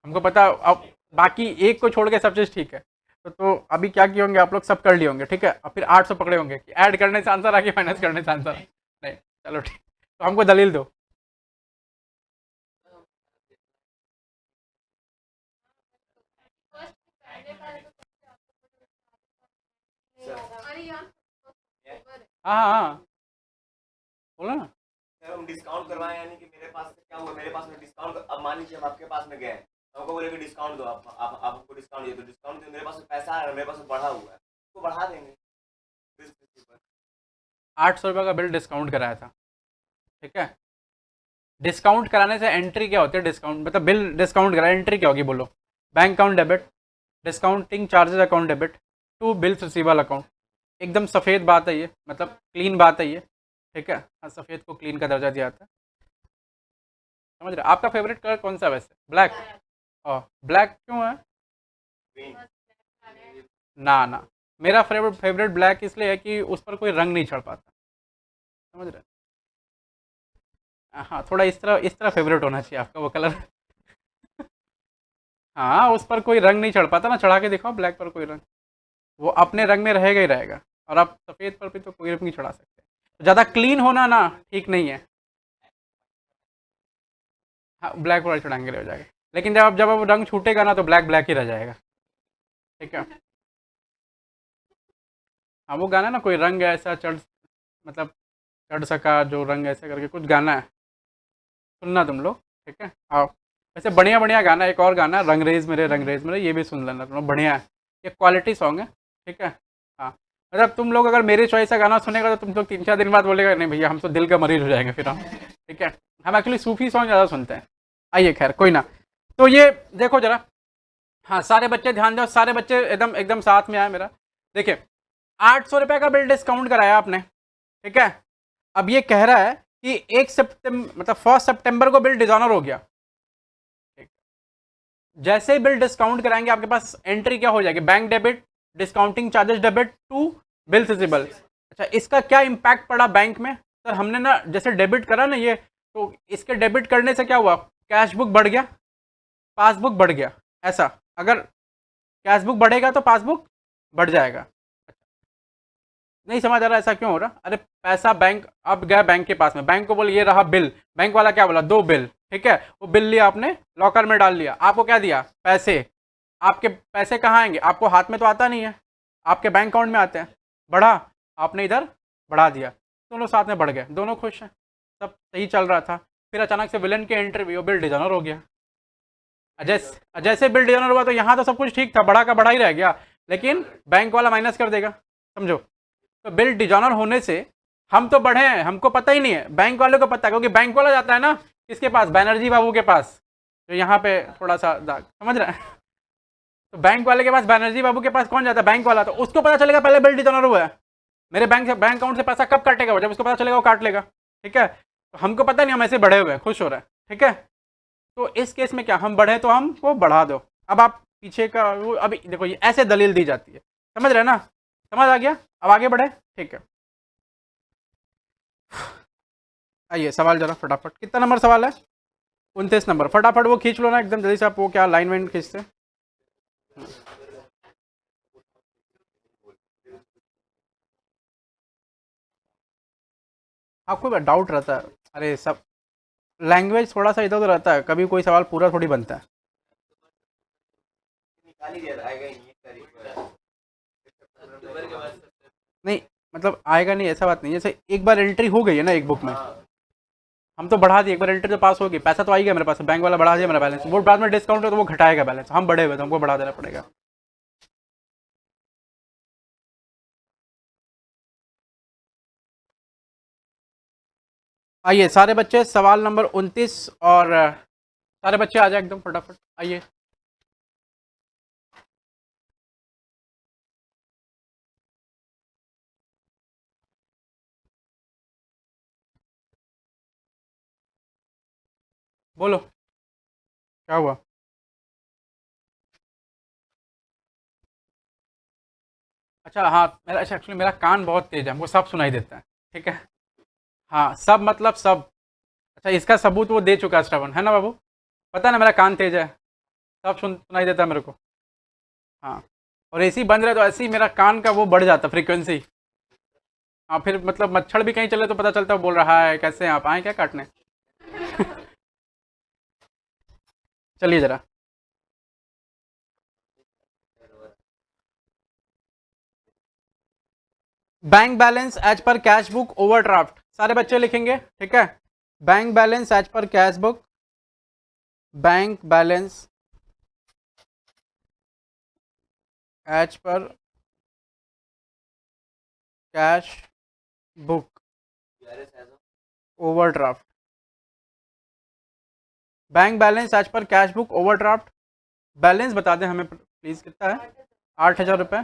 हमको पता। अब बाकी एक को छोड़ के सब चीज़ ठीक है। तो अभी क्या किए होंगे आप लोग? सब कर लिए होंगे, ठीक है। और फिर 800 पकड़े होंगे कि ऐड करने से आंसर आ गया, माइनस करने से आंसर नहीं। चलो ठीक, तो हमको दलील दो। हाँ हाँ हाँ, बोलो ना। सर हम डिस्काउंट करवाए, यानी कि मेरे पास से क्या हुआ, मेरे पास में डिस्काउंट, अब मान लीजिए हम आपके पास में गए, तो हमको बोले कि डिस्काउंट दो, आप हमको डिस्काउंट दिए, तो डिस्काउंट दो, मेरे पास में पैसा आ रहा है, मेरे पास में बढ़ा हुआ है, तो बढ़ा देंगे। 800 रुपये का बिल डिस्काउंट कराया था, ठीक है। डिस्काउंट कराने से एंट्री क्या होती है? डिस्काउंट मतलब बिल डिस्काउंट कराया, एंट्री क्या होगी बोलो? Bank account debit, discounting charges account debit to bills receivable account. एकदम सफ़ेद बात है ये, मतलब क्लीन बात है ये, ठीक है। हाँ, सफ़ेद को क्लीन का दर्जा दिया जाता है, समझ रहे? आपका फेवरेट कलर कौन सा है वैसे? ब्लैक। और ब्लैक क्यों है? ना ना, मेरा फेवरेट ब्लैक इसलिए है कि उस पर कोई रंग नहीं चढ़ पाता, समझ रहे? हाँ, थोड़ा इस तरह फेवरेट होना चाहिए आपका वो कलर। हाँ, उस पर कोई रंग नहीं चढ़ पाता ना, चढ़ा के दिखाओ ब्लैक पर कोई रंग, वो अपने रंग में रहेगा ही रहेगा। और आप सफ़ेद पर भी तो कोई रंग नहीं चढ़ा सकते, ज़्यादा क्लीन होना ना ठीक नहीं है। हाँ, ब्लैक वाला चढ़ाएंगे रह जाएगा, लेकिन जब अब रंग छूटेगा ना तो ब्लैक ब्लैक ही रह जाएगा, ठीक है। हाँ, वो गाना ना, कोई रंग ऐसा चढ़, मतलब चढ़ सका जो रंग ऐसे करके कुछ गाना है, सुनना तुम लोग, ठीक है। हाँ, वैसे बढ़िया बढ़िया गाना, एक और गाना रंगरेज मेरे, ये भी सुन लेना तुम लोग, बढ़िया है, ये क्वालिटी सॉन्ग है, ठीक है। हाँ, मतलब तुम लोग अगर मेरी चॉइस का गाना सुनेगा तो तुम लोग 3-4 दिन बाद बोलेगा नहीं भैया हम तो दिल का मरीज हो जाएंगे फिर हम, ठीक है। हम एक्चुअली सूफी सॉन्ग ज़्यादा सुनते हैं। आइए खैर कोई ना। तो ये देखो जरा, हाँ सारे बच्चे ध्यान दो, सारे बच्चे एकदम एकदम साथ में आए मेरा। देखिए, 800 रुपये का बिल डिस्काउंट कराया आपने, ठीक है। अब ये कह रहा है कि 1 सितंबर मतलब 1 सितंबर को बिल डिजॉनर हो गया, ठीक। जैसे ही बिल डिस्काउंट कराएंगे आपके पास एंट्री क्या हो जाएगी? Bank debit, discounting charges debit to bill receivable. अच्छा, इसका क्या इम्पैक्ट पड़ा बैंक में? सर हमने ना जैसे डेबिट करा ना ये, तो इसके डेबिट करने से क्या हुआ? कैश बुक बढ़ गया, पासबुक बढ़ गया, ऐसा। अगर कैश बुक बढ़ेगा तो पासबुक बढ़ जाएगा। नहीं समझ आ रहा ऐसा क्यों हो रहा? अरे पैसा बैंक, अब गया बैंक के पास में, बैंक को बोले ये रहा बिल, बैंक वाला क्या बोला? दो बिल, ठीक है। वो बिल लिया आपने, लॉकर में डाल लिया, आपको क्या दिया? पैसे। आपके पैसे कहाँ आएंगे? आपको हाथ में तो आता नहीं है, आपके बैंक अकाउंट में आते हैं। बढ़ा, आपने इधर बढ़ा दिया, दोनों साथ में बढ़ गए, दोनों खुश हैं, सब सही चल रहा था। फिर अचानक से विलन के एंट्री हुई, वो बिल डिजॉनर हो गया। जैसे बिल डिजॉनर हुआ तो यहाँ तो सब कुछ ठीक था, बढ़ा का बढ़ा ही रह गया, लेकिन बैंक वाला माइनस कर देगा, समझो। तो बिल डिजॉनर होने से हम तो बढ़े हैं, हमको पता ही नहीं है, बैंक वाले को पता है, क्योंकि बैंक वाला जाता है ना किसके पास? बैनर्जी बाबू के पास, जो यहाँ पे थोड़ा सा दाग, समझ रहे हैं? तो बैंक वाले के पास, बैनर्जी बाबू के पास कौन जाता है? बैंक वाला। तो उसको पता चलेगा पहले बिल डिजॉनर हुआ है, मेरे बैंक अकाउंट से पैसा कब काटेगा वो? जब उसको पता चलेगा वो काट लेगा, ठीक है। तो हमको पता नहीं, हम ऐसे बढ़े हुए हैं, खुश हो रहे हैं, ठीक है। तो इस केस में क्या, हम बढ़े तो हमको बढ़ा दो। अब आप पीछे का वो, अभी देखो ये ऐसे दलील दी जाती है, समझ रहे हैं ना? समझ आ गया? अब आगे बढ़े, ठीक है। आइए सवाल जरा फटाफट, कितना नंबर सवाल है? 29 नंबर, फटाफट वो खींच लो ना एकदम जल्दी से आप, वो क्या लाइन वाइन खींचते। आपको डाउट रहता है, अरे सब लैंग्वेज थोड़ा सा इधर उधर रहता है, कभी कोई सवाल पूरा थोड़ी बनता है। निकाल ही दिया था, आएगा ही नहीं 1 तारीख को। नहीं मतलब आएगा नहीं ऐसा बात नहीं है, जैसे एक बार एंट्री हो गई है ना एक बुक में, हाँ, हम तो बढ़ा दिए, एक बार एंट्री तो पास होगी, पैसा तो आ ही गया मेरे पास, बैंक वाला बढ़ा दिया मेरा बैलेंस, वो बाद में डिस्काउंट है तो वो घटाएगा बैलेंस, हम बढ़े हुए तो हमको बढ़ा देना पड़ेगा। आइए सारे बच्चे सवाल नंबर 29 और सारे बच्चे आ जाए एकदम फटाफट आइए। बोलो क्या हुआ। अच्छा हाँ मेरा, अच्छा एक्चुअली मेरा कान बहुत तेज है, हमको सब सुनाई देता है। ठीक है। हाँ सब मतलब सब। अच्छा इसका सबूत वो दे चुका है श्रवण, है ना बाबू, पता है ना मेरा कान तेज है, सब सुनाई देता है मेरे को। हाँ और एसी बंद रहे तो ऐसे ही मेरा कान का वो बढ़ जाता फ्रीक्वेंसी। हाँ फिर मतलब मच्छर भी कहीं चले तो पता चलता है बोल रहा है, कैसे हैं आप, आए क्या काटने। चलिए जरा। Bank balance as per cash book overdraft, सारे बच्चे लिखेंगे ठीक है। Bank balance as per cash book, bank balance as per cash book overdraft, bank balance as per cash book overdraft, balance बता दें हमें प्लीज कितना है। 8,000 रुपये।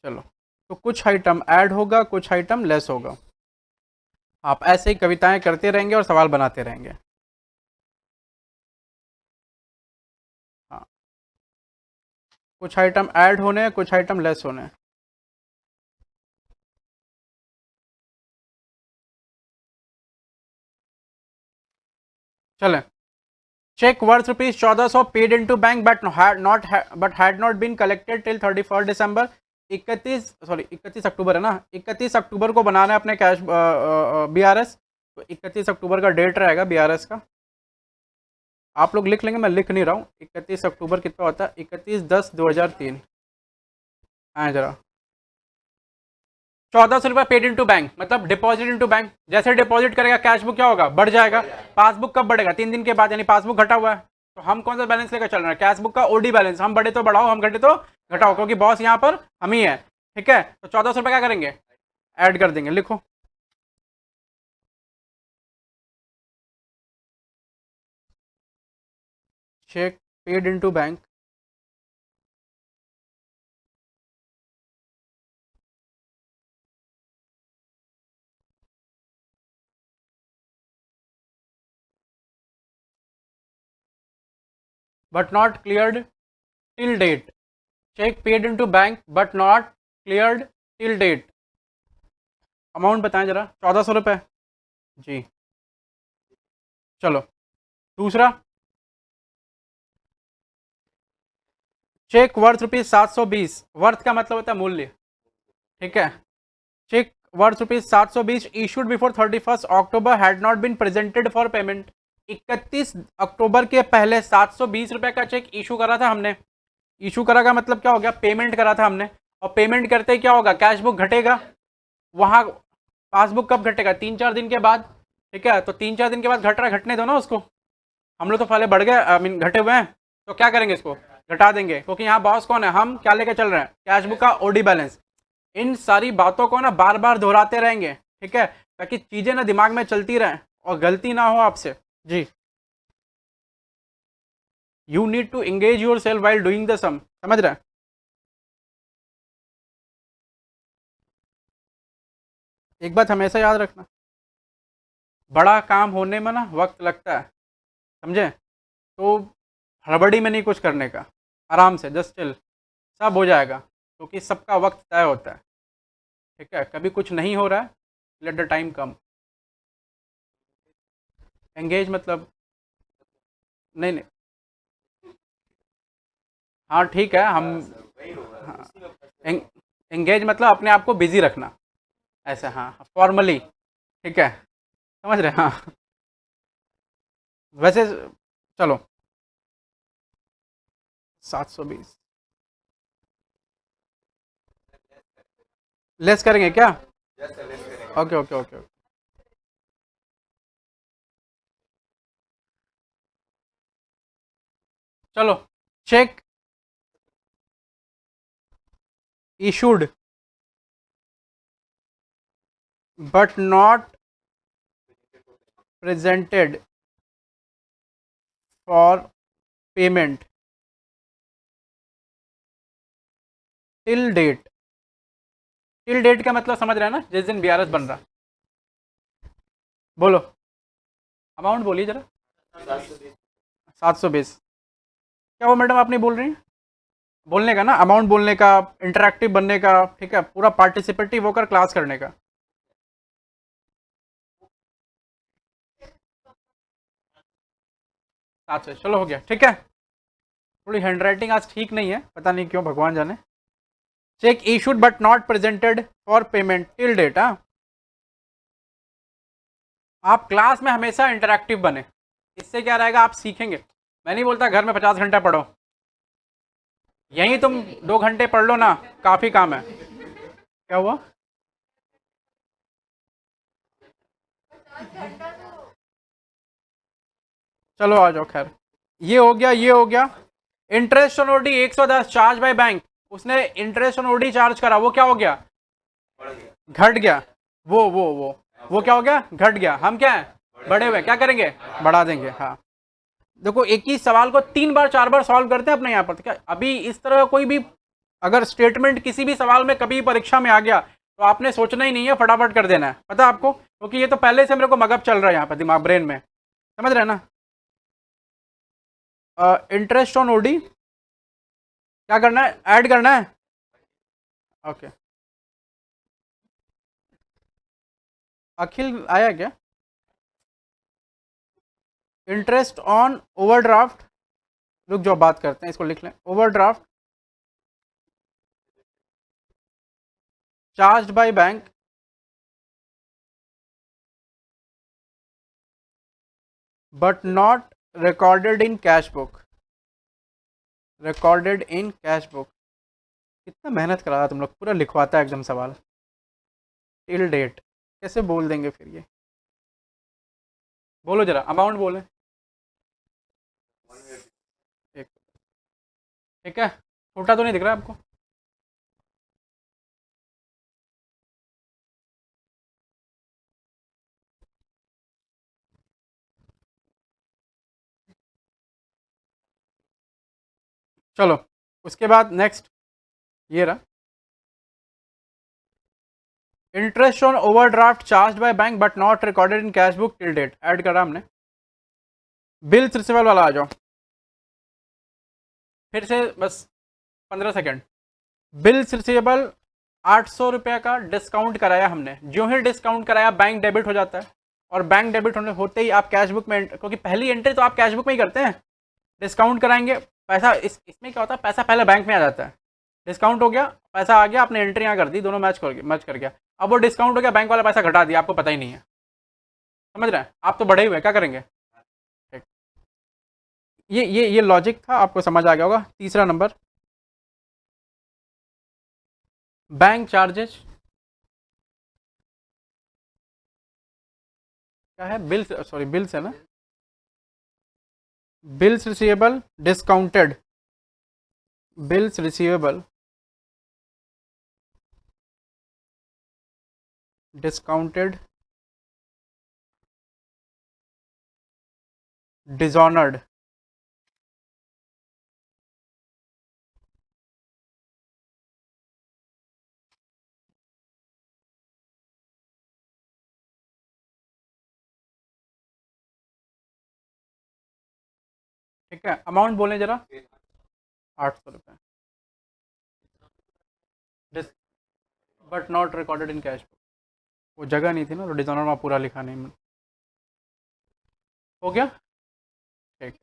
चलो तो कुछ आइटम ऐड होगा, कुछ आइटम लेस होगा, आप ऐसे ही कविताएं करते रहेंगे और सवाल बनाते रहेंगे। हाँ कुछ आइटम ऐड होने हैं, कुछ आइटम लेस होने हैं। चलें। Cheque worth ₹1400 paid into bank but had not been collected till 31 December. 31 अक्टूबर है ना, 31 अक्टूबर को बनाना है अपने कैश बीआरएस, तो 31 अक्टूबर का डेट रहेगा बीआरएस का। आप लोग लिख लेंगे, मैं लिख नहीं रहा हूँ। 31 अक्टूबर कितना होता है, 31/10/2003। आए जरा। 1400 रुपये पेड इनटू बैंक मतलब डिपॉजिट इनटू बैंक, जैसे डिपॉजिट करेगा कैश बुक क्या होगा, बढ़ जाएगा। पासबुक कब बढ़ेगा, 3 दिन के बाद, यानी पासबुक घटा हुआ है, तो हम कौन सा बैलेंस लेकर चल रहे हैं, कैश बुक का ओडी बैलेंस। हम बढ़े तो बढ़ाओ, हम घटे तो घटाओ, क्योंकि बॉस यहाँ पर हम ही है। ठीक है तो 1400 रुपये क्या करेंगे, ऐड कर देंगे, लिखो। Cheque paid into bank but not cleared till date, cheque paid into bank but not cleared till date. Amount बताएं जरा, 1400 रुपये जी। चलो दूसरा, चेक वर्थ ₹720, वर्थ का मतलब होता है मूल्य। ठीक है। Cheque worth ₹720 issued before 31 October had not been presented for payment. 31 अक्टूबर के पहले ₹720 का चेक इशू करा था हमने। इशू करा का मतलब क्या हो गया, पेमेंट करा था हमने, और पेमेंट करते ही क्या होगा, कैश बुक घटेगा, वहां पासबुक कब घटेगा, 3-4 दिन के बाद। ठीक है तो 3-4 दिन के बाद घट रहा है, घटने दो ना उसको, हम लोग तो पहले बढ़ गए, आई मीन घटे हुए हैं, तो क्या करेंगे इसको घटा देंगे, क्योंकि यहाँ बॉस कौन है, हम क्या लेके चल रहे हैं, कैश बुक का ओडी बैलेंस। इन सारी बातों को ना बार बार दोहराते रहेंगे, ठीक है, ताकि चीजें ना दिमाग में चलती रहें और गलती ना हो आपसे जी। You need to engage yourself while doing the sum, समझ रहे हैं। एक बात हमेशा याद रखना, बड़ा काम होने में ना वक्त लगता है, समझे, तो हड़बड़ी में नहीं कुछ करने का, आराम से जस्ट चिल, सब हो जाएगा, क्योंकि सबका वक्त तय होता है। ठीक है कभी कुछ नहीं हो रहा है, let the time come. Engage मतलब, नहीं नहीं, हाँ ठीक है हम, वही होगा हाँ उसी में फंस रहे एंग, हैं। एंगेज मतलब अपने आप को बिजी रखना, ऐसा, हाँ फॉर्मली, ठीक है, समझ रहे हैं, हाँ। वैसे चलो 720 लेस करेंगे क्या? यस सर, लेस करेंगे। Okay okay okay. चलो cheque issued but not presented for payment till date. Till date का मतलब समझ रहे हैं ना, जिस दिन बीआरएस बन रहा। बोलो अमाउंट बोलिए जरा। 720। 720। क्या वो मैडम आप नहीं बोल रही हैं? बोलने का ना, अमाउंट बोलने का, इंटरेक्टिव बनने का, ठीक है, पूरा पार्टिसिपेटिव होकर क्लास करने का। अच्छा चलो हो गया, ठीक है। थोड़ी हैंडराइटिंग आज ठीक नहीं है, पता नहीं क्यों, भगवान जाने। Cheque issued but not presented for payment till date. हाँ, आप क्लास में हमेशा इंटरेक्टिव बने, इससे क्या रहेगा, आप सीखेंगे। मैं नहीं बोलता घर में 50 घंटा पढ़ो, यहीं तुम 2 घंटे पढ़ लो ना, काफ़ी काम है। क्या हुआ? चलो आ जाओ, खैर ये हो गया, ये हो गया। Interest on OD 110 charge by bank, उसने इंटरेस्ट ऑन ओडी चार्ज करा, वो क्या हो गया? बढ़ गया। घट गया। वो क्या हो गया? घट गया। हम क्या है, बड़े हुए, क्या करेंगे, बढ़ा देंगे। हाँ देखो, एक ही सवाल को 3 बार 4 बार सॉल्व करते हैं अपने यहाँ पर, तो क्या अभी इस तरह का कोई भी अगर स्टेटमेंट किसी भी सवाल में कभी परीक्षा में आ गया तो आपने सोचना ही नहीं है, फटाफट कर देना है, पता है आपको, क्योंकि ये तो पहले से मेरे को मगअप चल रहा है यहाँ पर दिमाग ब्रेन में, समझ रहे हैं ना। इंटरेस्ट ऑन ओडी क्या करना है, ऐड करना है। ओके, अखिल आया क्या? इंटरेस्ट ऑन ओवरड्राफ्ट, रुक जाओ बात करते हैं, इसको लिख लें, overdraft charge by bank but not recorded in cash book, recorded in cash book. कितना मेहनत करा तुम लोग, पूरा लिखवाता है एकदम सवाल। टिल डेट कैसे बोल देंगे फिर ये, बोलो जरा अमाउंट बोले। एक, ठीक है, छोटा तो नहीं दिख रहा है आपको? चलो उसके बाद नेक्स्ट ये रहा, interest on overdraft charge by bank but not recorded in cash book till date, add करा हमने। बिल्स रिसीवेबल वाला आ जाओ, फिर से बस 15 सेकेंड। बिल्स रिसीवेबल 800 रुपये का डिस्काउंट कराया हमने, जो ही डिस्काउंट कराया बैंक डेबिट हो जाता है, और बैंक डेबिट होने होते ही आप कैश बुक में, क्योंकि पहली एंट्री तो आप कैश बुक में ही करते हैं, डिस्काउंट कराएंगे, पैसा इसमें क्या होता है, पैसा पहले बैंक में आ जाता है, डिस्काउंट हो गया, पैसा आ गया, आपने एंट्री यहाँ कर दी, दोनों मैच कर गया, अब वो डिस्काउंट हो गया, बैंक वाला पैसा घटा दिया, आपको पता ही नहीं है, समझ रहे हैं, आप तो बढ़े हुए क्या करेंगे। ठीक, ये लॉजिक था, आपको समझ आ गया होगा। तीसरा नंबर, बैंक चार्जेस, क्या है, बिल्स, सॉरी बिल्स है ना, bills receivable discounted, bills receivable discounted dishonoured, ठीक है, अमाउंट बोलें जरा। 800 रुपये, but not recorded in cash, वो जगह नहीं थी ना, तो डिसऑनर वहाँ पूरा लिखा नहीं, हो गया, ठीक।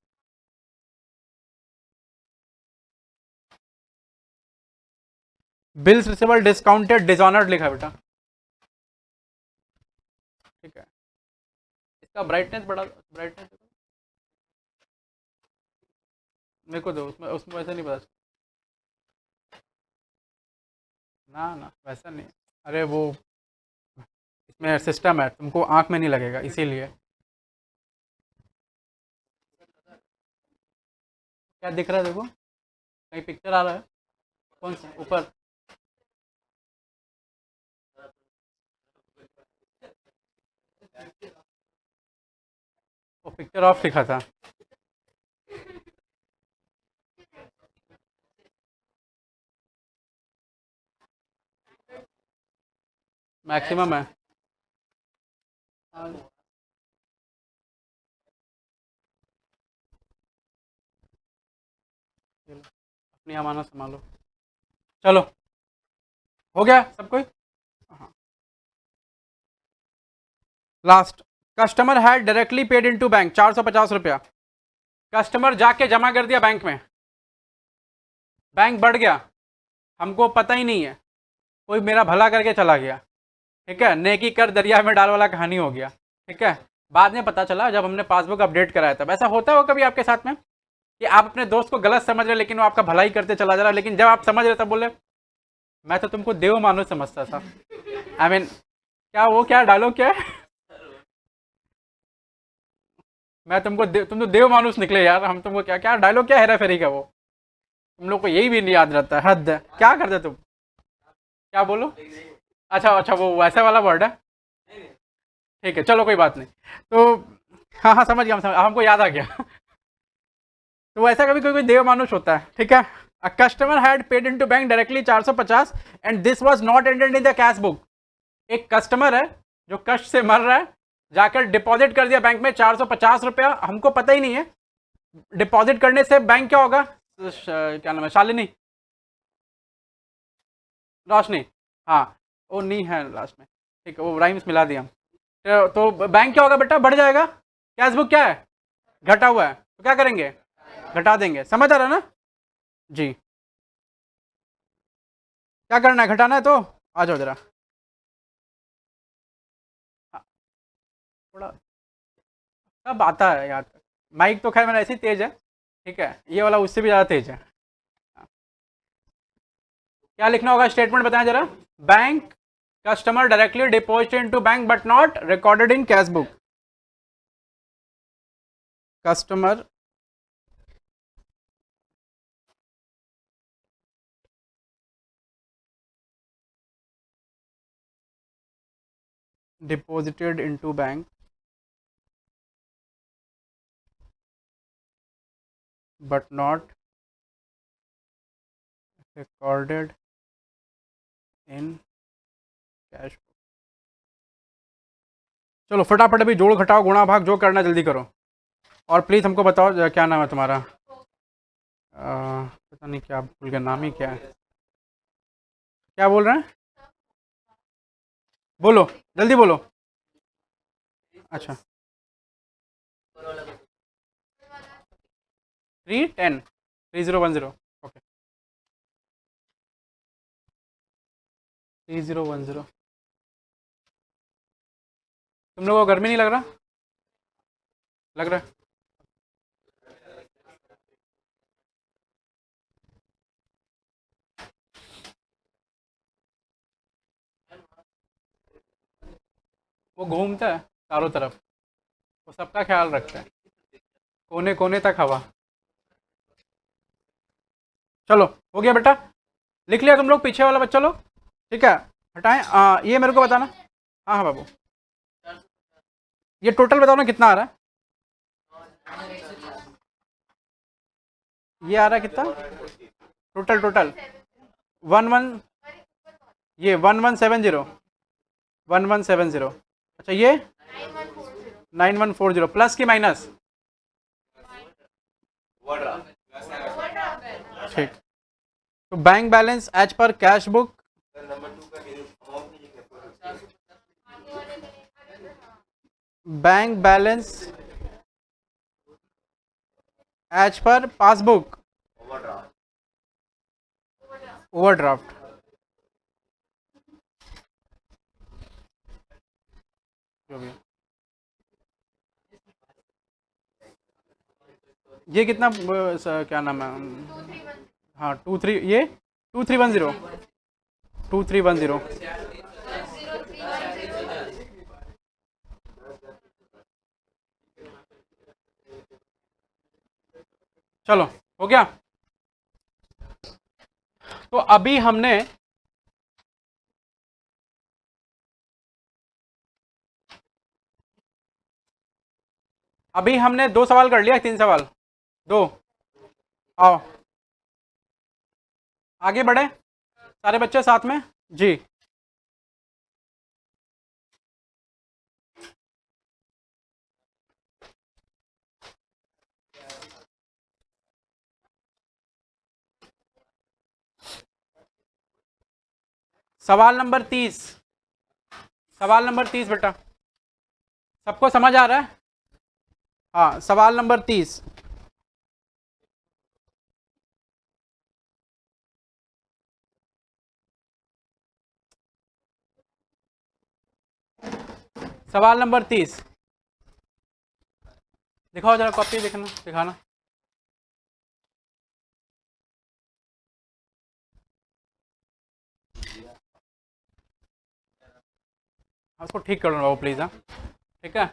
बिल्स रिसीवेबल डिस्काउंटेड डिसऑनर्ड लिखा बेटा, इसका ब्राइटनेस बढ़ा, ब्राइटनेस मेरे को दो, उसमें उसमें वैसे नहीं पता। ना ना वैसा नहीं, अरे वो इसमें सिस्टम है, तुमको आंख में नहीं लगेगा इसीलिए। क्या दिख रहा है देखो, कहीं पिक्चर आ रहा है? कौन सा ऊपर? वो पिक्चर ऑफ लिखा था। मैक्सिमम है। अपनी अमानत संभालो। चलो, हो गया सब कोई? हाँ। Last, customer had directly paid into bank 450 रुपया। कस्टमर जाके जमा कर दिया बैंक में, बैंक बढ़ गया, हमको पता ही नहीं है, कोई मेरा भला करके चला गया, ठीक है, नेकी कर दरिया में डाल वाला कहानी हो गया, ठीक है। बाद में पता चला जब हमने पासबुक अपडेट कराया था। ऐसा होता हो कभी आपके साथ में कि आप अपने दोस्त को गलत समझ रहे लेकिन वो आपका भलाई करते चला जा रहा, लेकिन जब आप समझ रहे तब बोले मैं तो तुमको देव मानुष समझता था। आई मीन क्या वो क्या डायलॉग क्या है? मैं तुमको तुम तो देव मानुष निकले यार, हम तुमको क्या क्या डायलॉग क्या हेरा फेरी का वो, तुम लोग को यही भी नहीं याद रहता है, हद है। क्या करते तुम? क्या बोलो? अच्छा अच्छा, वो वैसा वाला वर्ड है, ठीक है, चलो कोई बात नहीं। तो हाँ हाँ समझ गया, हम समझ, हमको याद आ गया। तो ऐसा कभी कोई कोई देव मानुष होता है, ठीक है। A customer had paid into bank directly 450 and this was not entered in the cash book. एक कस्टमर है जो कष्ट से मर रहा है, जाकर डिपॉजिट कर दिया बैंक में 450 रुपया, हमको पता ही नहीं है। डिपॉजिट करने से बैंक क्या होगा? क्या नाम है, शालिनी, रोशनी, हाँ, वो नहीं है लास्ट में, ठीक है, वो राइम्स मिला दिया। तो बैंक क्या होगा बेटा? बढ़ जाएगा। कैश बुक क्या है? घटा हुआ है, तो क्या करेंगे? घटा देंगे। समझ आ रहा है ना जी? क्या करना है? घटाना है तो आ जाओ जरा। हाँ, थोड़ा सब आता है याद। माइक तो खैर मेरा ऐसे ही तेज है, ठीक है, ये वाला उससे भी ज़्यादा तेज है। हाँ। क्या लिखना होगा स्टेटमेंट बताएं जरा। Bank customer directly deposit into bank but not recorded in cash book. Customer deposited into bank but not recorded in cash। चलो फटाफट अभी जोड़ घटाओ गुणा भाग जो करना जल्दी करो। और प्लीज़ हमको बताओ क्या नाम है तुम्हारा? पता नहीं क्या भूल गया, नाम ही क्या है? क्या बोल रहे हैं? बोलो, जल्दी बोलो। अच्छा, 310 3010, ओके, 3010। तुम लोगों को गर्मी नहीं लग रहा? लग रहा है? वो घूमता है चारों तरफ, वो सबका ख्याल रखता है, कोने कोने तक हवा। चलो हो गया बेटा, लिख लिया तुम लोग पीछे वाला बच्चा लोग? ठीक है, हटाएं। ये मेरे को बताना। हाँ हाँ बाबू, ये टोटल बताओ ना कितना आ रहा है? ये आ रहा है कितना टोटल? टोटल 11, ये 1170, 1170। अच्छा ये 9140, प्लस की माइनस? ठीक। तो bank balance as per cash book, bank balance as per passbook, overdraft. जो भी ये कितना क्या नाम है? हाँ 23, ये 2310, 2310। चलो हो गया। तो अभी हमने 2 सवाल कर लिया, 3 सवाल, 2। आओ आगे बढ़े सारे बच्चे साथ में जी। सवाल नंबर 30, सवाल नंबर 30 बेटा, सबको समझ आ रहा है? हाँ सवाल नंबर 30। सवाल नंबर 30 दिखाओ जरा, कॉपी दिखाना। उसको ठीक कर लो बाबू प्लीज़। हाँ ठीक है,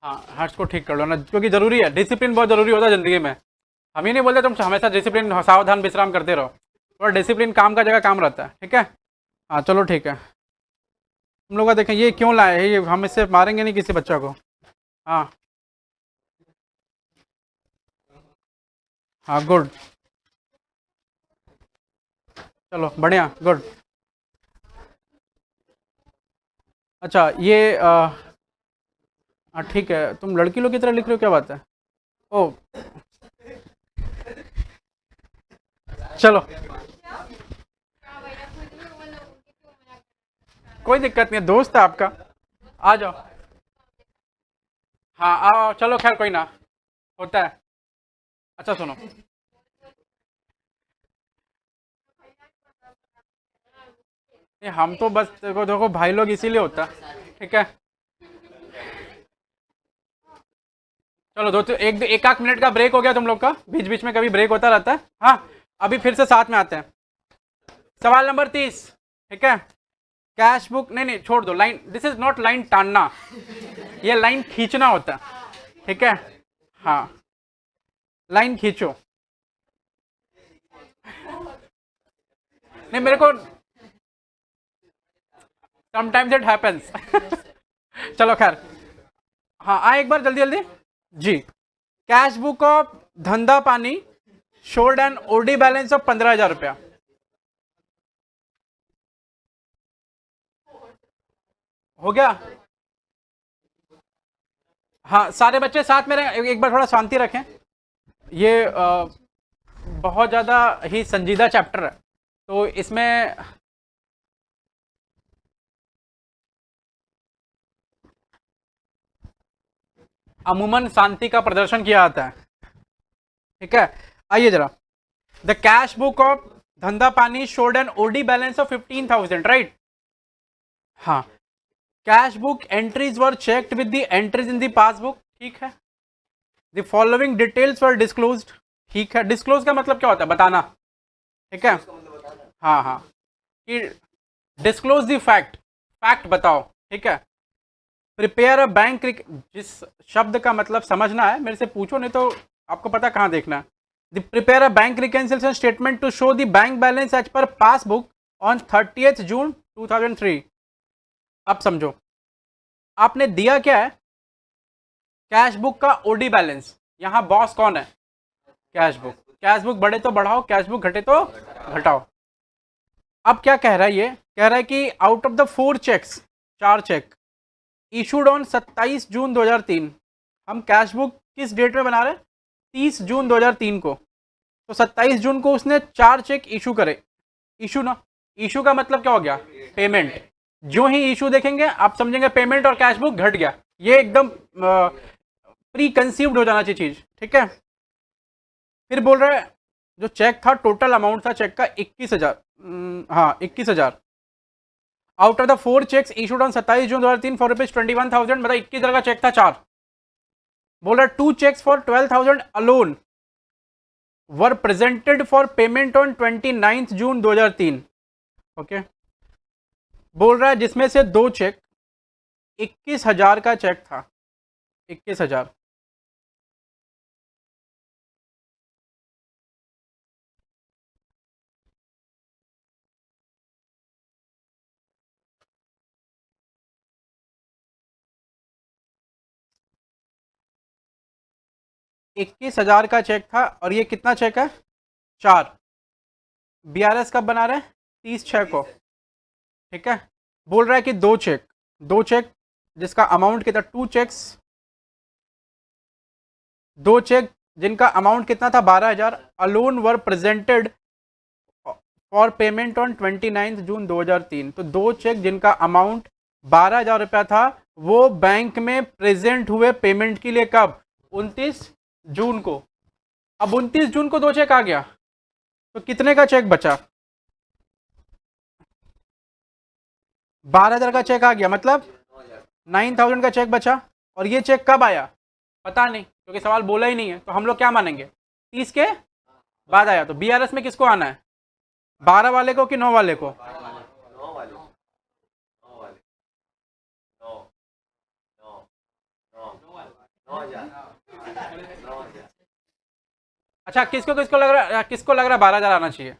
हाँ हर्ष को ठीक कर लो ना, क्योंकि ज़रूरी है, डिसिप्लिन बहुत ज़रूरी होता है ज़िंदगी में। हम ही नहीं बोलते तुम हमेशा डिसिप्लिन, सावधान विश्राम करते रहो, थोड़ा डिसिप्लिन काम का जगह काम रहता है, ठीक है। हाँ चलो ठीक है। तुम लोग का देखें ये क्यों लाए हैं, ये हम इससे मारेंगे नहीं किसी बच्चा को। हाँ हाँ गुड, चलो बढ़िया गुड। अच्छा ये हाँ ठीक है, तुम लड़की लोग की तरह लिख रहे हो, क्या बात है? ओ चलो कोई दिक्कत नहीं है, दोस्त है आपका, आ जाओ। हाँ आओ चलो, खैर कोई ना, होता है। अच्छा सुनो, ये हम तो बस देखो देखो भाई लोग इसीलिए होता है, ठीक है। चलो दो एक आध मिनट का ब्रेक हो गया तुम लोग का, बीच बीच में कभी ब्रेक होता रहता है। हाँ अभी फिर से साथ में आते हैं। सवाल नंबर 30, ठीक है। कैश बुक, नहीं नहीं छोड़ दो line, this is not line टानना, ये लाइन खींचना होता है, ठीक है। हाँ लाइन खींचो, नहीं मेरे को समटाइम्स इट हैपेंस। चलो खैर, हाँ आए एक बार जल्दी जल्दी जी। कैश बुक ऑफ धंधा पानी showed an OD balance of 15,000 रुपया। हो गया? हाँ सारे बच्चे साथ में रहें, एक बार थोड़ा शांति रखें। ये बहुत ज़्यादा ही संजीदा चैप्टर है, तो इसमें अमूमन शांति का प्रदर्शन किया जाता है, ठीक है। आइए जरा, द कैश बुक ऑफ धंधा पानी showed an OD balance of 15,000, right. हाँ cash book entries were checked with the entries in the passbook, ठीक है। The following details were disclosed, ठीक है। डिस्क्लोज का मतलब क्या होता है, बताना, ठीक है। हाँ हाँ कि डिस्क्लोज द फैक्ट, फैक्ट बताओ, ठीक है। प्रिपेयर अ बैंक, जिस शब्द का मतलब समझना है मेरे से पूछो, नहीं तो आपको पता कहाँ देखना है। The prepare a bank reconciliation statement to show the bank balance as per passbook on 30th June 2003। अब समझो, आपने दिया क्या है, कैश बुक का ओडी बैलेंस। यहां बॉस कौन है, कैश बुक। कैश बुक बढ़े तो बढ़ाओ, कैश बुक घटे तो घटाओ। अब क्या कह रहा है, ये कह रहा है कि out of the 4 cheques, 4 cheque issued on 27 June 2003, हम कैश बुक किस डेट में बना रहे हैं, 30 जून 2003 को। तो 27 जून को उसने 4 चेक इशू करे, इशू ना, इशू का मतलब क्या हो गया, पेमेंट। जो ही इशू देखेंगे आप समझेंगे पेमेंट और कैश बुक घट गया, ये एकदम प्री कंसीव्ड हो जाना चाहिए चीज, ठीक है। फिर बोल रहा है जो चेक था, टोटल अमाउंट था चेक का 21,000, हाँ 21,000। Out of the 4 cheques issued on 27 June 2003 for rupees 21,000, मतलब 21,000 का चेक था 4। बोल रहा है 2 checks for 12,000 alone were presented for payment on 29 June 2003। Okay, बोल रहा है जिसमें से 2 चेक 21,000 का चेक था, 21,000। $21,000 का चेक था और ये कितना चेक है? 4। बीआरएस कब बना रहे हैं? 30/6 को। ठीक है, बोल रहा है कि 2 चेक जिसका अमाउंट कितना, 2 चेक जिनका अमाउंट कितना था 12,000 alone were presented for payment on 29 June 2003। तो 2 चेक जिनका अमाउंट 12,000 रुपया था वो बैंक में प्रेजेंट हुए पेमेंट के लिए कब? 29 जून को। अब 29 जून को 2 चेक आ गया तो कितने का चेक बचा? 12,000 का चेक आ गया, मतलब 9,000 का चेक बचा। और ये चेक कब आया पता नहीं, क्योंकि सवाल बोला ही नहीं है। तो हम लोग क्या मानेंगे? 30 के बाद आया। तो बीआरएस में किसको आना है? 12 वाले को कि 9 वाले को? 9 वाले 9 वाले 9 9 9,000। अच्छा, किसको किसको लग रहा है, 12,000 आना चाहिए?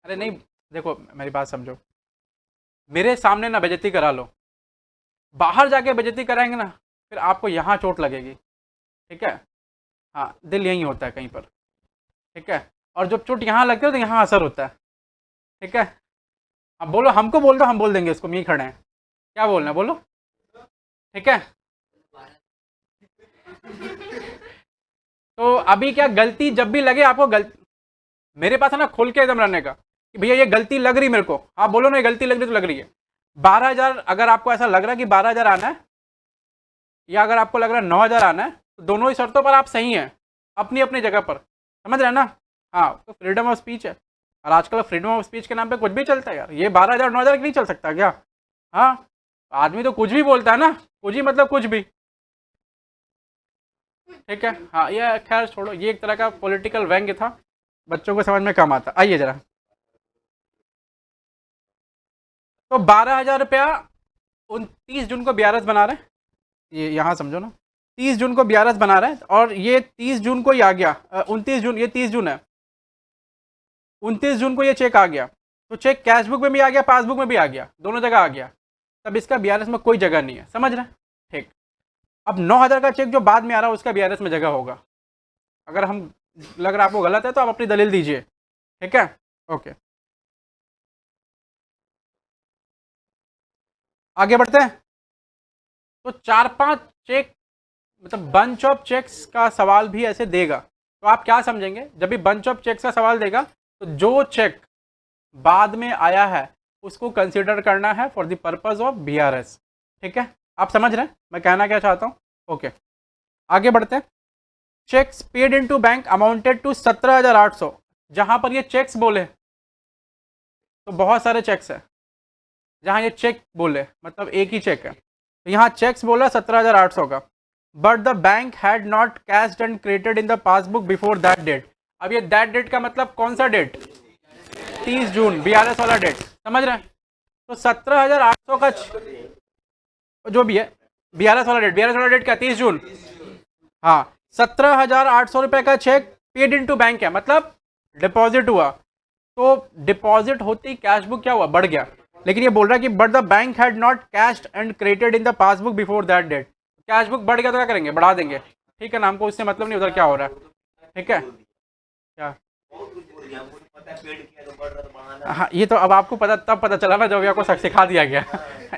अरे नहीं, देखो मेरी बात समझो, मेरे सामने ना बेइज्जती करा लो, बाहर जाके बेइज्जती कराएंगे ना फिर आपको यहाँ चोट लगेगी। ठीक है, हाँ, दिल यहीं होता है कहीं पर। ठीक है, और जब चोट यहाँ लगती है तो यहाँ असर होता है। ठीक है, अब बोलो, हमको बोल दो, हम बोल देंगे इसको, मी खड़े हैं, क्या बोलना है बोलो। ठीक है, तो अभी क्या गलती जब भी लगे आपको, मेरे पास है ना खोल के एकदम रहने का कि भैया ये गलती लग रही मेरे को, आप बोलो ना ये गलती लग रही तो लग रही है। 12,000 अगर आपको ऐसा लग रहा है कि 12,000 आना है, या अगर आपको लग रहा है 9,000 आना है, तो दोनों ही शर्तों पर आप सही हैं, अपनी अपनी जगह पर। समझ रहे हैं ना? हाँ, तो फ्रीडम ऑफ स्पीच है, और आजकल फ्रीडम ऑफ स्पीच के नाम पे कुछ भी चलता है यार। ये 12,000 9,000 नहीं चल सकता क्या? हाँ, आदमी तो कुछ भी बोलता है ना, कुछ ही मतलब कुछ भी। ठीक है, हाँ, ये खैर छोड़ो, ये एक तरह का पॉलिटिकल व्यंग्य था, बच्चों को समझ में कम आता। आइए जरा, तो 12,000 रुपया 29 जून को बीआरएस बना रहे हैं, ये यहाँ समझो ना, 30 जून को बीआरएस बना रहे हैं, और ये 30 जून को ही आ गया, 29 जून, ये 30 जून है, 29 जून को ये चेक आ गया। तो चेक कैश बुक में भी आ गया, पासबुक में भी आ गया, दोनों जगह आ गया, तब इसका बीआरएस में कोई जगह नहीं है। समझ रहे हैं? ठीक। अब 9,000 का चेक जो बाद में आ रहा है उसका बीआरएस में जगह होगा। अगर हम लग रहा है आपको गलत है तो आप अपनी दलील दीजिए। ठीक है, ओके, आगे बढ़ते हैं। तो 4-5 चेक, मतलब बंच ऑफ चेक्स का सवाल भी ऐसे देगा, तो आप क्या समझेंगे जब भी बंच ऑफ चेक्स का सवाल देगा? तो जो चेक बाद में आया है उसको कंसीडर करना है for the purpose of BRS. ठीक है, आप समझ रहे हैं मैं कहना क्या चाहता हूँ? ओके, आगे बढ़ते हैं। Cheques paid into bank amounted to 17,800। जहां पर ये चेक्स बोले तो बहुत सारे चेक्स है, जहां ये चेक बोले मतलब एक ही चेक है, तो यहाँ चेक्स बोला 17,800 का। But the bank had not cashed and credited in the passbook before that date. अब ये दैट डेट का मतलब कौन सा डेट? 30 जून, बीआरएस वाला डेट। समझ रहे हैं? तो 17,800 का जो भी है बीआरएस वाला डेट, बीआरएस वाला डेट क्या? 30 जून। हाँ, 17,800 रुपए का चेक पेड इनटू बैंक है, मतलब डिपॉजिट हुआ। तो डिपॉजिट होते ही कैश बुक क्या हुआ? बढ़ गया। लेकिन ये बोल रहा है कि but the bank had not cashed and credited in the passbook before that date. Cash book बढ़ गया तो क्या करेंगे? बढ़ा देंगे। ठीक है ना, हमको इससे मतलब नहीं उधर क्या हो रहा है। ठीक है, क्या? बहुत कुछ बोल दिया, हमको तो पता है पेड किया तो बढ़ रहा तो बढ़ाना। हाँ, ये तो अब आपको पता तब पता चला ना जब आपको सिखा दिया गया।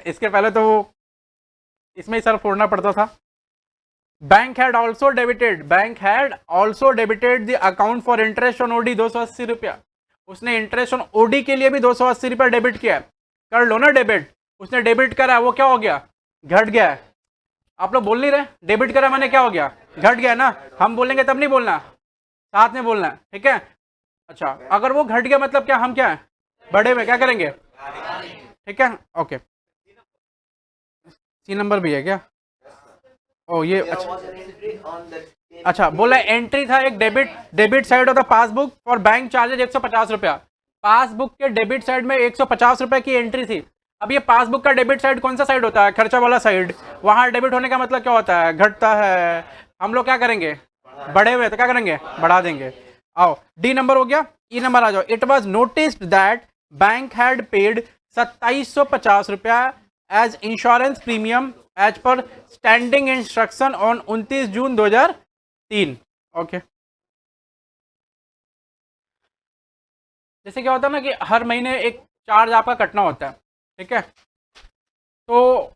इसके पहले तो इसमें ही सर फोड़ना पड़ता था। Bank had also debited the account for interest on OD 280 रुपया। उसने इंटरेस्ट ऑन ओडी के लिए भी 280 रुपया डेबिट किया। कर लो ना डेबिट। उसने डेबिट करा, वो क्या हो गया? घट गया है। आप लोग बोल नहीं रहे? डेबिट करा मैंने क्या हो गया? घट गया ना। हम बोलेंगे तब नहीं बोलना, साथ में बोलना है। ठीक है, अच्छा, अगर वो घट गया मतलब क्या? हम क्या है? बड़े में क्या करेंगे? ठीक है, ओके, सी नंबर भी है क्या? ओ ये There अच्छा was an entry on the अच्छा, बोला एंट्री था एक debit side of the passbook और बैंक चार्जेज 150 रुपया। पासबुक के डेबिट साइड में 150 रुपये की एंट्री थी। अब ये पासबुक का डेबिट साइड कौन सा साइड होता है? खर्चा वाला साइड। वहां डेबिट होने का मतलब क्या होता है? घटता है। हम लोग क्या करेंगे? बढ़े हुए तो क्या करेंगे? बढ़ा देंगे। आओ, डी नंबर हो गया। ई नंबर आ जाओ। It was noticed that bank had paid 2750 रुपया as insurance premium as per standing instruction on 29 June 2003। Okay. जैसे क्या होता है ना कि हर महीने एक चार्ज आपका कटना होता है, ठीक है? तो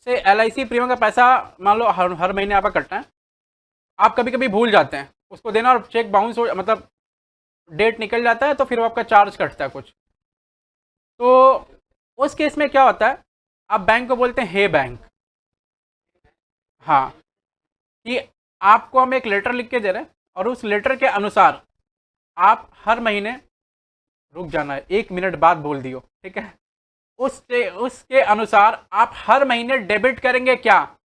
से LIC प्रीमियम का पैसा मान लो हर महीने आपका कटना है। आप कभी कभी भूल जाते हैं उसको देना और चेक बाउंस हो, मतलब डेट निकल जाता है, तो फिर वो आपका चार्ज कटता है कुछ। तो उस केस में क्या होता है? आप बैंक को बोलते हैं हे बैंक, हाँ, कि आपको हम एक लेटर लिख के दे रहे हैं और उस लेटर के अनुसार आप हर महीने, रुक जाना है 1 मिनट बाद बोल दियो, ठीक है? उसके उसके अनुसार आप हर महीने डेबिट करेंगे क्या?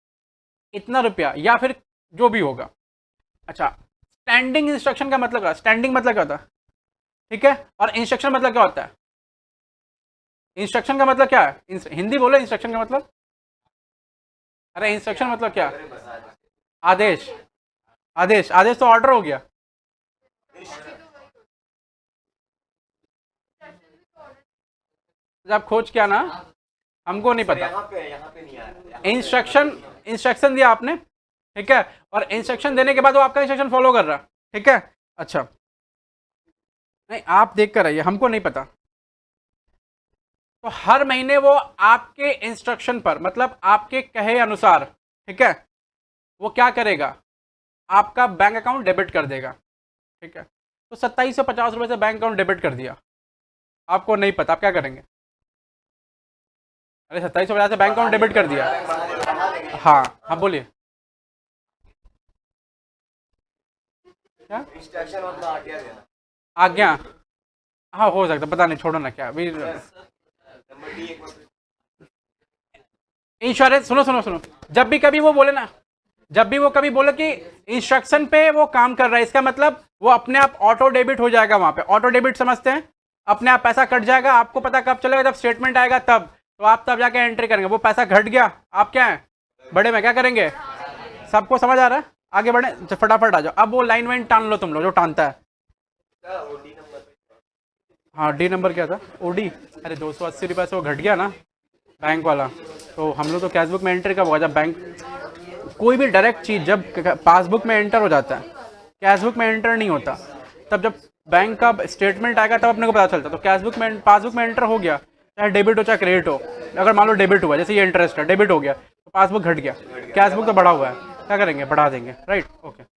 इतना रुपया या फिर जो भी होगा। अच्छा, स्टैंडिंग इंस्ट्रक्शन का मतलब क्या? स्टैंडिंग मतलब क्या होता है? ठीक है, और इंस्ट्रक्शन मतलब क्या होता है? इंस्ट्रक्शन का मतलब क्या है? हिंदी बोलो, इंस्ट्रक्शन का मतलब। अरे इंस्ट्रक्शन मतलब क्या? आदेश। आदेश, आदेश तो ऑर्डर हो गया। जब खोज किया ना, हमको नहीं पता। यहाँ पे नहीं आ रहा। इंस्ट्रक्शन, इंस्ट्रक्शन दिया आपने, ठीक है, और इंस्ट्रक्शन देने के बाद वो आपका इंस्ट्रक्शन फॉलो कर रहा है, ठीक है? अच्छा, नहीं आप देख कर आइए, हमको नहीं पता। तो हर महीने वो आपके इंस्ट्रक्शन पर, मतलब आपके कहे अनुसार, ठीक है, वो क्या करेगा? आपका बैंक अकाउंट डेबिट कर देगा, ठीक है? तो 2750 रुपये से बैंक अकाउंट डेबिट कर दिया, आपको नहीं पता, आप क्या करेंगे? अरे 2750 से बैंक अकाउंट डेबिट कर दिया। हाँ हाँ, बोलिए। क्या इंस्ट्रक्शन मतलब आज्ञा देना। आज्ञा? हाँ हो सकता, पता नहीं, छोड़ो ना, क्या अभी। नंबर डी एक बार इंश्योरेंस, सुनो सुनो सुनो, जब भी कभी वो बोले ना, जब भी वो कभी बोले कि इंस्ट्रक्शन पे वो काम कर रहा है, इसका मतलब वो अपने आप ऑटो डेबिट हो जाएगा। वहां पे ऑटो डेबिट समझते हैं? अपने आप पैसा कट जाएगा, आपको पता कब चलेगा? जब स्टेटमेंट आएगा तब। तो आप तब जाके एंट्री करेंगे, वो पैसा घट गया, आप क्या है, बड़े में क्या करेंगे? सबको समझ आ रहा है? आगे बढ़े, फटाफट आ जाओ। अब वो लाइन वाइन टान लो तुम लोग, जो टानता है। D number. हाँ, डी नंबर क्या था? OD। अरे 280 रुपये से वो घट गया ना बैंक वाला। तो हम लोग तो कैशबुक में एंट्री कब होगा? जब बैंक, कोई भी डायरेक्ट चीज़ जब पासबुक में एंटर हो जाता है, कैशबुक में एंटर नहीं होता। तब जब बैंक का स्टेटमेंट आएगा तब अपने को पता चलता। तो कैशबुक में, पासबुक में एंटर हो गया, चाहे डेबिट हो चाहे क्रेडिट हो। अगर मान लो डेबिट हुआ, जैसे ये इंटरेस्ट है, डेबिट हो गया, तो पासबुक घट गया, कैशबुक तो बढ़ा हुआ है, क्या करेंगे? बढ़ा देंगे, राइट? ओके।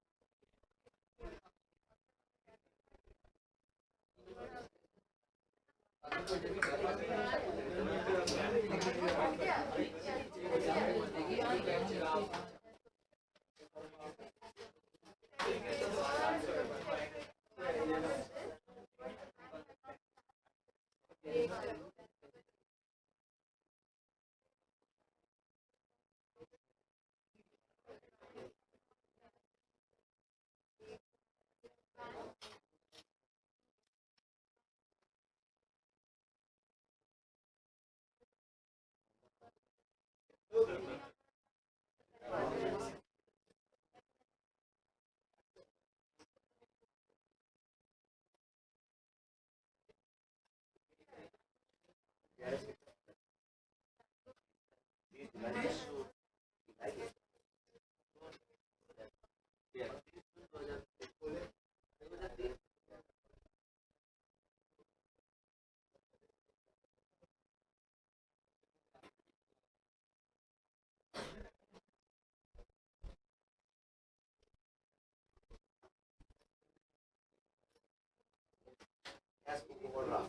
बोल रहा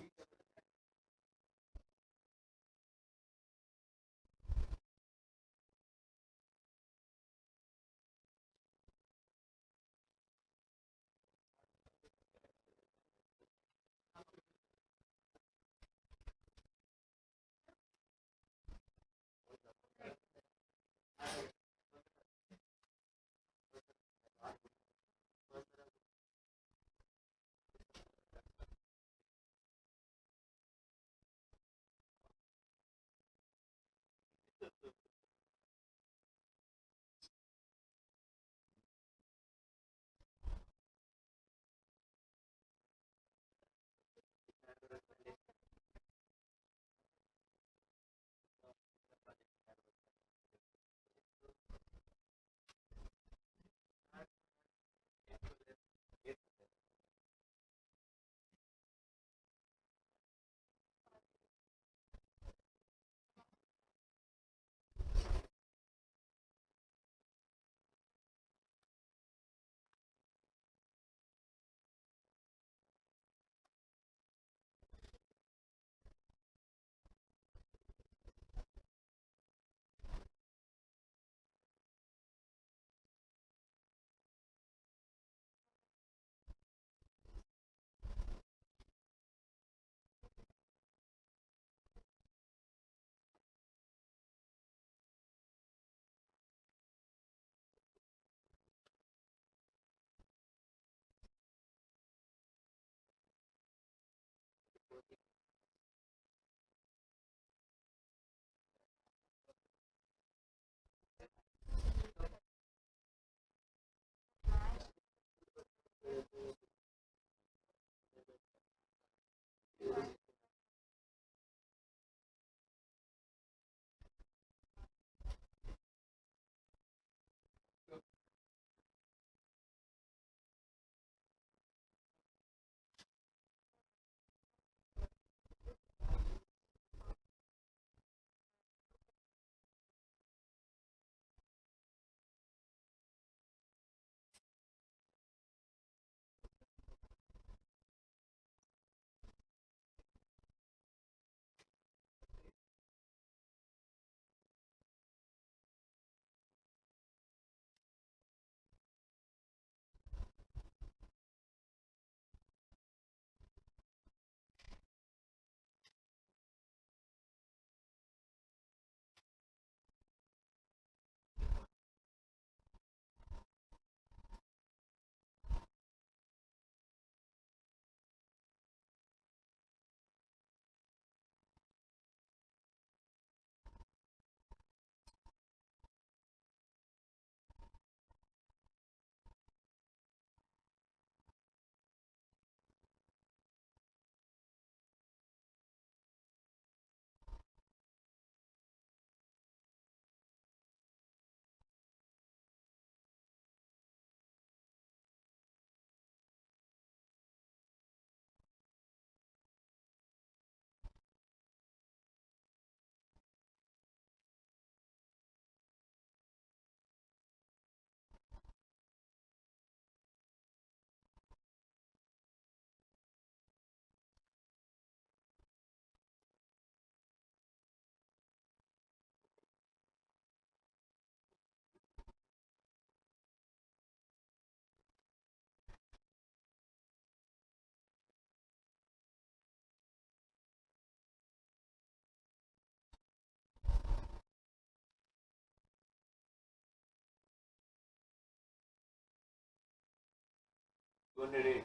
280.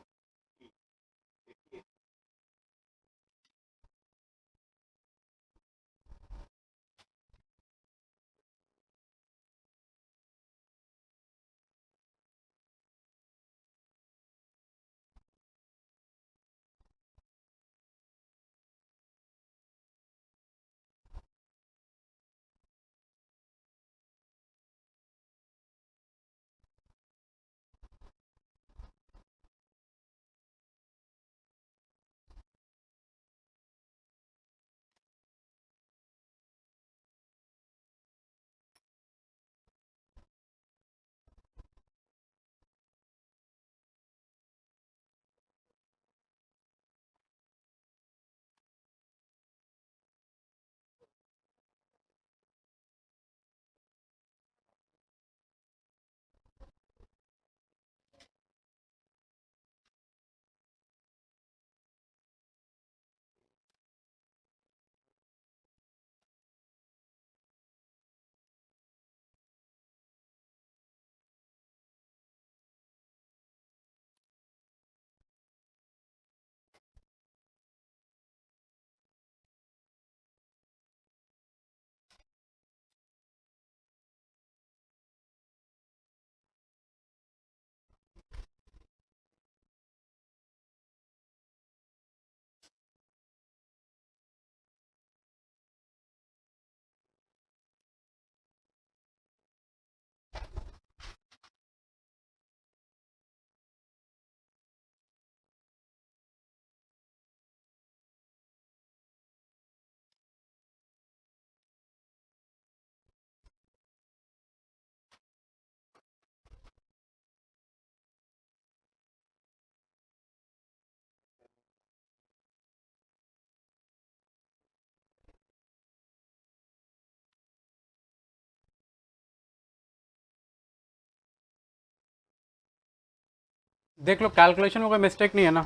देख लो कैलकुलेशन में कोई मिस्टेक नहीं है ना?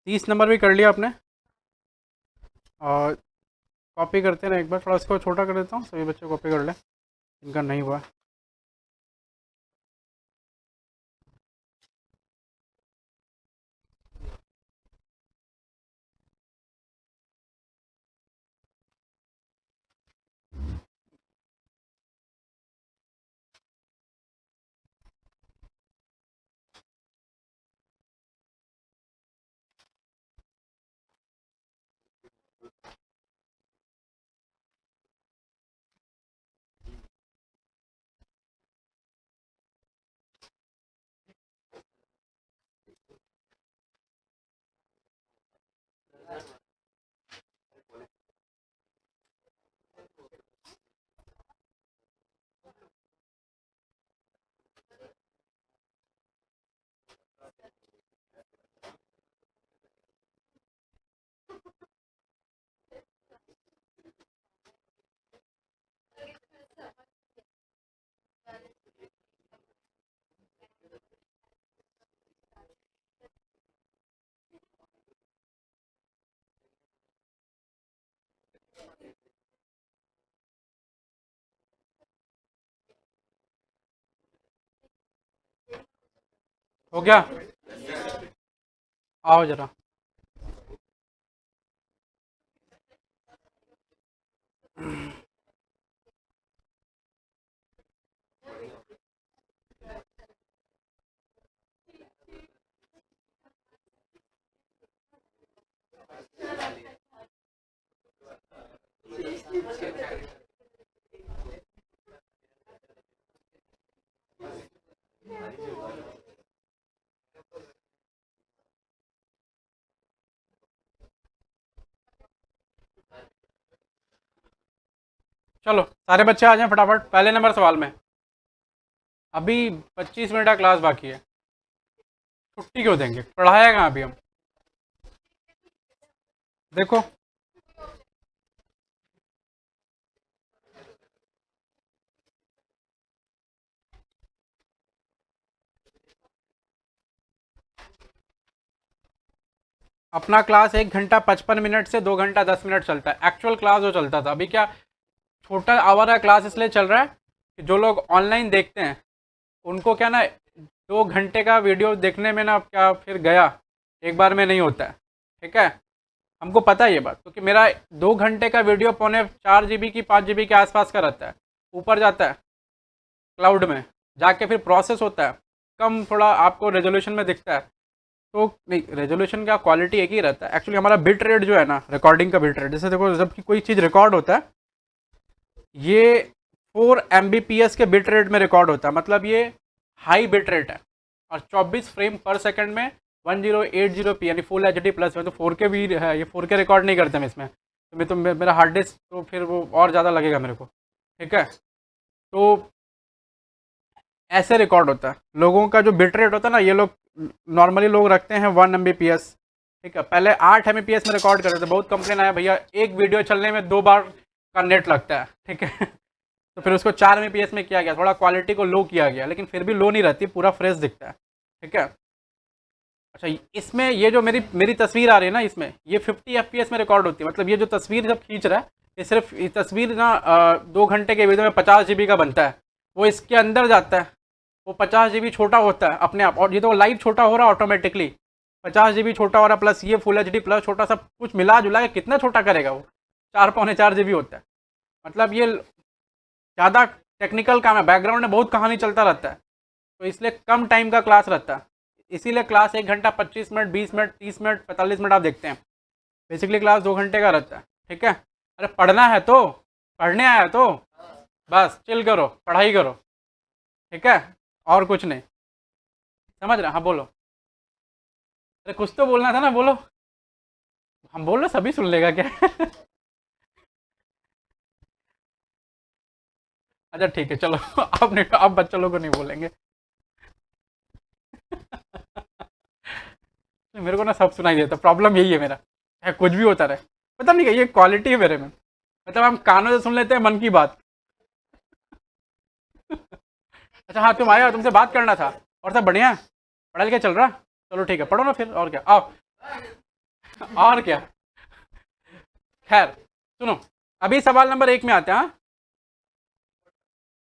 तीस नंबर भी कर लिया आपने? और कॉपी करते ना एक बार, थोड़ा इसको छोटा कर देता हूँ, सभी बच्चे कॉपी कर लें इनका नहीं हुआ। हो गया? आओ जरा। चलो सारे बच्चे आ जाएं फटाफट पहले नंबर सवाल में। अभी 25 मिनट का क्लास बाकी है, छुट्टी क्यों देंगे? पढ़ाया कहाँ अभी हम? देखो अपना क्लास 1 घंटा 55 मिनट से 2 घंटा 10 मिनट चलता है, एक्चुअल क्लास जो चलता था। अभी क्या छोटा आवारा क्लास इसलिए चल रहा है कि जो लोग ऑनलाइन देखते हैं उनको क्या ना 2 घंटे का वीडियो देखने में ना क्या फिर गया एक बार में नहीं होता है, ठीक है। हमको पता है ये बात, क्योंकि मेरा 2 घंटे का वीडियो 4.5 GB की 5 GB के आसपास का रहता है, ऊपर जाता है क्लाउड में, जाके फिर प्रोसेस होता है, कम थोड़ा आपको रेजोल्यूशन में दिखता है। तो नहीं, रेजोल्यूशन का क्वालिटी एक ही रहता है एक्चुअली। हमारा बिट रेट जो है ना, रिकॉर्डिंग का बिट रेट, जैसे देखो जब कोई चीज़ रिकॉर्ड होता है ये 4 Mbps के बिट रेट में रिकॉर्ड होता है, मतलब ये हाई बिट रेट है। और 24 फ्रेम पर सेकंड में 1080p यानी फुल HD प्लस में, तो 4K भी है, ये 4K रिकॉर्ड नहीं करते हम इसमें। तो मेरा हार्ड डिस्क तो फिर वो और ज़्यादा लगेगा मेरे को, ठीक है। तो ऐसे रिकॉर्ड होता है। लोगों का जो बिट रेट होता है ना, ये लोग नॉर्मली लोग रखते हैं 1 Mbps, ठीक है। पहले 8 Mbps में रिकॉर्ड करते थे, बहुत कंप्लेन आया भैया एक वीडियो चलने में 2 बार का नेट लगता है, ठीक है। तो फिर उसको 4 Mbps में किया गया, थोड़ा क्वालिटी को लो किया गया, लेकिन फिर भी लो नहीं रहती, पूरा फ्रेश दिखता है, ठीक है। अच्छा, इसमें ये जो मेरी मेरी तस्वीर आ रही है ना, इसमें ये 50 FPS में रिकॉर्ड होती है। मतलब ये जो तस्वीर जब खींच रहा है, ये सिर्फ ये तस्वीर ना 2 घंटे के वीडियो में 50 GB का बनता है, वो इसके अंदर जाता है, वो 50 GB छोटा होता है अपने आप। और ये तो लाइव छोटा हो रहा है ऑटोमेटिकली, 50 GB छोटा हो रहा है, प्लस ये फुल HD प्लस छोटा, सब कुछ मिला जुला के कितना छोटा करेगा वो, 4 पौने 4 GB होता है। मतलब ये ज़्यादा टेक्निकल काम है, बैकग्राउंड में बहुत कहानी चलता रहता है, तो इसलिए कम टाइम का क्लास रहता है। इसीलिए क्लास 1 घंटा 25 मिनट 20 मिनट 30 मिनट 45 मिनट आप देखते हैं। बेसिकली क्लास 2 घंटे का रहता है, ठीक है। अरे पढ़ना है तो, पढ़ने आया तो बस चिल करो, पढ़ाई करो, ठीक है, और कुछ नहीं। समझ रहे? हाँ बोलो। अरे कुछ तो बोलना था ना, बोलो। हम बोल रहे सभी सुन लेगा क्या? अच्छा ठीक है चलो। आपने आप बच्चों लोग को नहीं बोलेंगे। मेरे को ना सब सुनाई देता, प्रॉब्लम यही है मेरा, चाहे कुछ भी होता रहे, पता नहीं क्या ये क्वालिटी है मेरे में। मतलब हम कानों से सुन लेते हैं मन की बात। अच्छा हाँ, तुम आए हो, तुमसे बात करना था। और सब बढ़िया, पढ़ा लिखा चल रहा? चलो ठीक है, पढ़ो ना फिर, और क्या, आओ। और क्या, खैर सुनो, अभी सवाल नंबर 1 में आते हैं। हाँ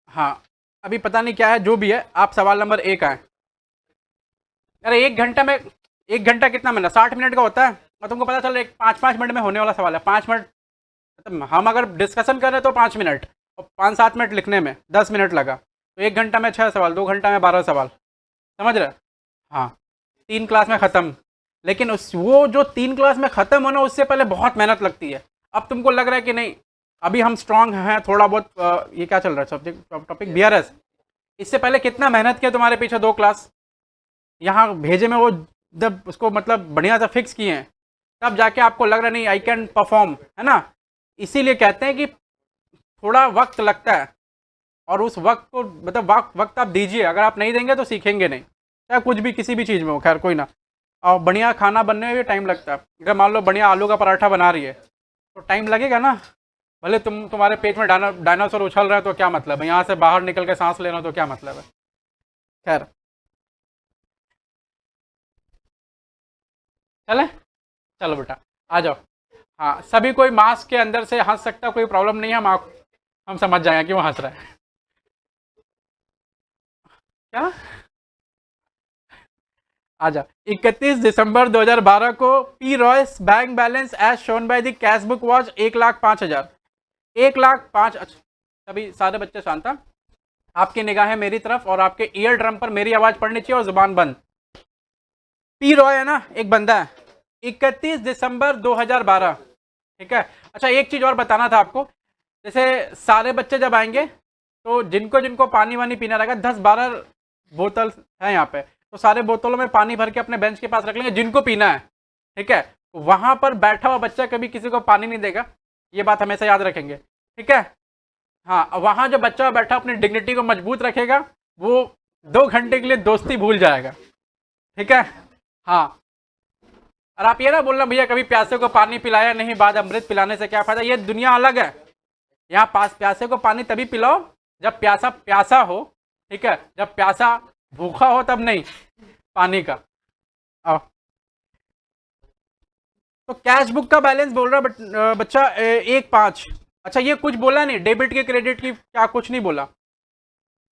हाँ, अभी पता नहीं क्या है, जो भी है, आप सवाल नंबर 1 आए। अरे 1 घंटा में, 1 घंटा कितना मिनट, 60 मिनट का होता है, और तुमको पता चल रहा है 5-5 मिनट में होने वाला सवाल है। 5 मिनट, मतलब हम अगर डिस्कशन कर रहे हैं तो 5 मिनट, और 5-7 मिनट लिखने में 10 मिनट लगा, तो 1 घंटा में 6 सवाल, 2 घंटा में 12 सवाल। समझ रहे? हाँ, 3 क्लास में ख़त्म। लेकिन उस वो जो 3 क्लास में ख़त्म होना, उससे पहले बहुत मेहनत लगती है। अब तुमको लग रहा है कि नहीं अभी हम स्ट्रांग हैं थोड़ा बहुत, ये क्या चल रहा है सब्जेक्ट टॉपिक BRS, इससे पहले कितना मेहनत किया तुम्हारे पीछे 2 क्लास यहाँ भेजे में, वो जब उसको मतलब बढ़िया से फिक्स किए हैं, तब जाके आपको लग रहा नहीं आई कैन परफॉर्म, है ना। इसीलिए कहते हैं कि थोड़ा वक्त लगता है, और उस वक्त को मतलब वक्त आप दीजिए, अगर आप नहीं देंगे तो सीखेंगे नहीं, चाहे कुछ भी किसी भी चीज़ में हो। खैर कोई ना, और बढ़िया खाना बनने में भी टाइम लगता है। अगर मान लो बढ़िया आलू का पराठा बना रही है तो टाइम लगेगा ना। भले तुम्हारे पेट में डायनासोर उछल रहा है तो क्या मतलब है, यहाँ से बाहर निकल के सांस लेना तो क्या मतलब है। खैर चले, चलो बेटा आ जाओ। हाँ, सभी कोई मास्क के अंदर से हंस सकता, कोई प्रॉब्लम नहीं है, हम समझ जाएंगे कि वो हंस रहा है। क्या? आजा। 31 दिसंबर 2012 को P Royce bank balance as shown by the cash book was 1,05,000। 1,05,000। अच्छा, सभी सारे बच्चे शांत हैं। आपकी निगाहें मेरी तरफ, और आपके ईयर ड्रम पर मेरी आवाज पड़नी चाहिए, और जुबान बंद। पी रॉय है ना, एक बंदा है, 31 दिसंबर 2012, ठीक है। अच्छा एक चीज और बताना था आपको, जैसे सारे बच्चे जब आएंगे तो जिनको जिनको पानी वानी पीना रहेगा, 10-12 बोतल है यहाँ पे, तो सारे बोतलों में पानी भर के अपने बेंच के पास रख लेंगे जिनको पीना है, ठीक है। वहां पर बैठा हुआ बच्चा कभी किसी को पानी नहीं देगा, ये बात हमेशा याद रखेंगे, ठीक है। हाँ, वहां जो बच्चा बैठा अपनी डिग्निटी को मजबूत रखेगा, वो 2 घंटे के लिए दोस्ती भूल जाएगा, ठीक है। हाँ, और आप ये ना बोलना भैया कभी प्यासे को पानी पिलाया नहीं, बाद अमृत पिलाने से क्या फायदा, ये दुनिया अलग है। यहाँ पास प्यासे को पानी तभी पिलाओ जब प्यासा प्यासा हो, ठीक है। जब प्यासा भूखा हो तब नहीं, पानी का। आओ। तो कैश बुक का बैलेंस बोल रहा बच्चा 1,5। अच्छा ये कुछ बोला नहीं, डेबिट की क्रेडिट की क्या कुछ नहीं बोला?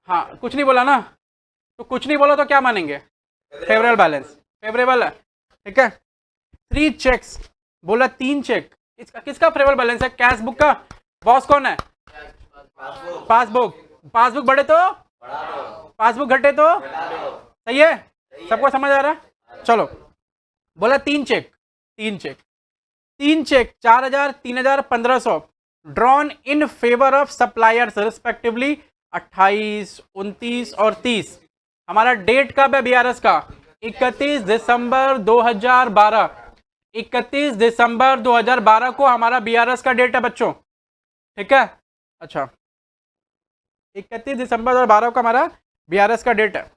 हाँ कुछ नहीं बोला ना, तो कुछ नहीं बोला तो क्या मानेंगे? फेवरेबल बैलेंस, फेवरेबल है, ठीक है। 3 चेक्स, बोला 3 चेक, इसका किसका फेवरेबल बैलेंस है? कैश बुक का। बॉस कौन है? पासबुक। पासबुक बढ़े तो, पासबुक घटे तो, सही है, सबको समझ आ रहा है? चलो, बोला 3 cheque, 3 cheque, 3 cheque 4,000, 3,000, 1,500 drawn in favour of suppliers respectively 28, 29 और 30। हमारा डेट कब है बीआरएस का? 31 दिसंबर 2012। 31 दिसंबर 2012 को हमारा बीआरएस का डेट है बच्चों, ठीक है। अच्छा 31 दिसंबर 2012 को हमारा बीआरएस का डेट है।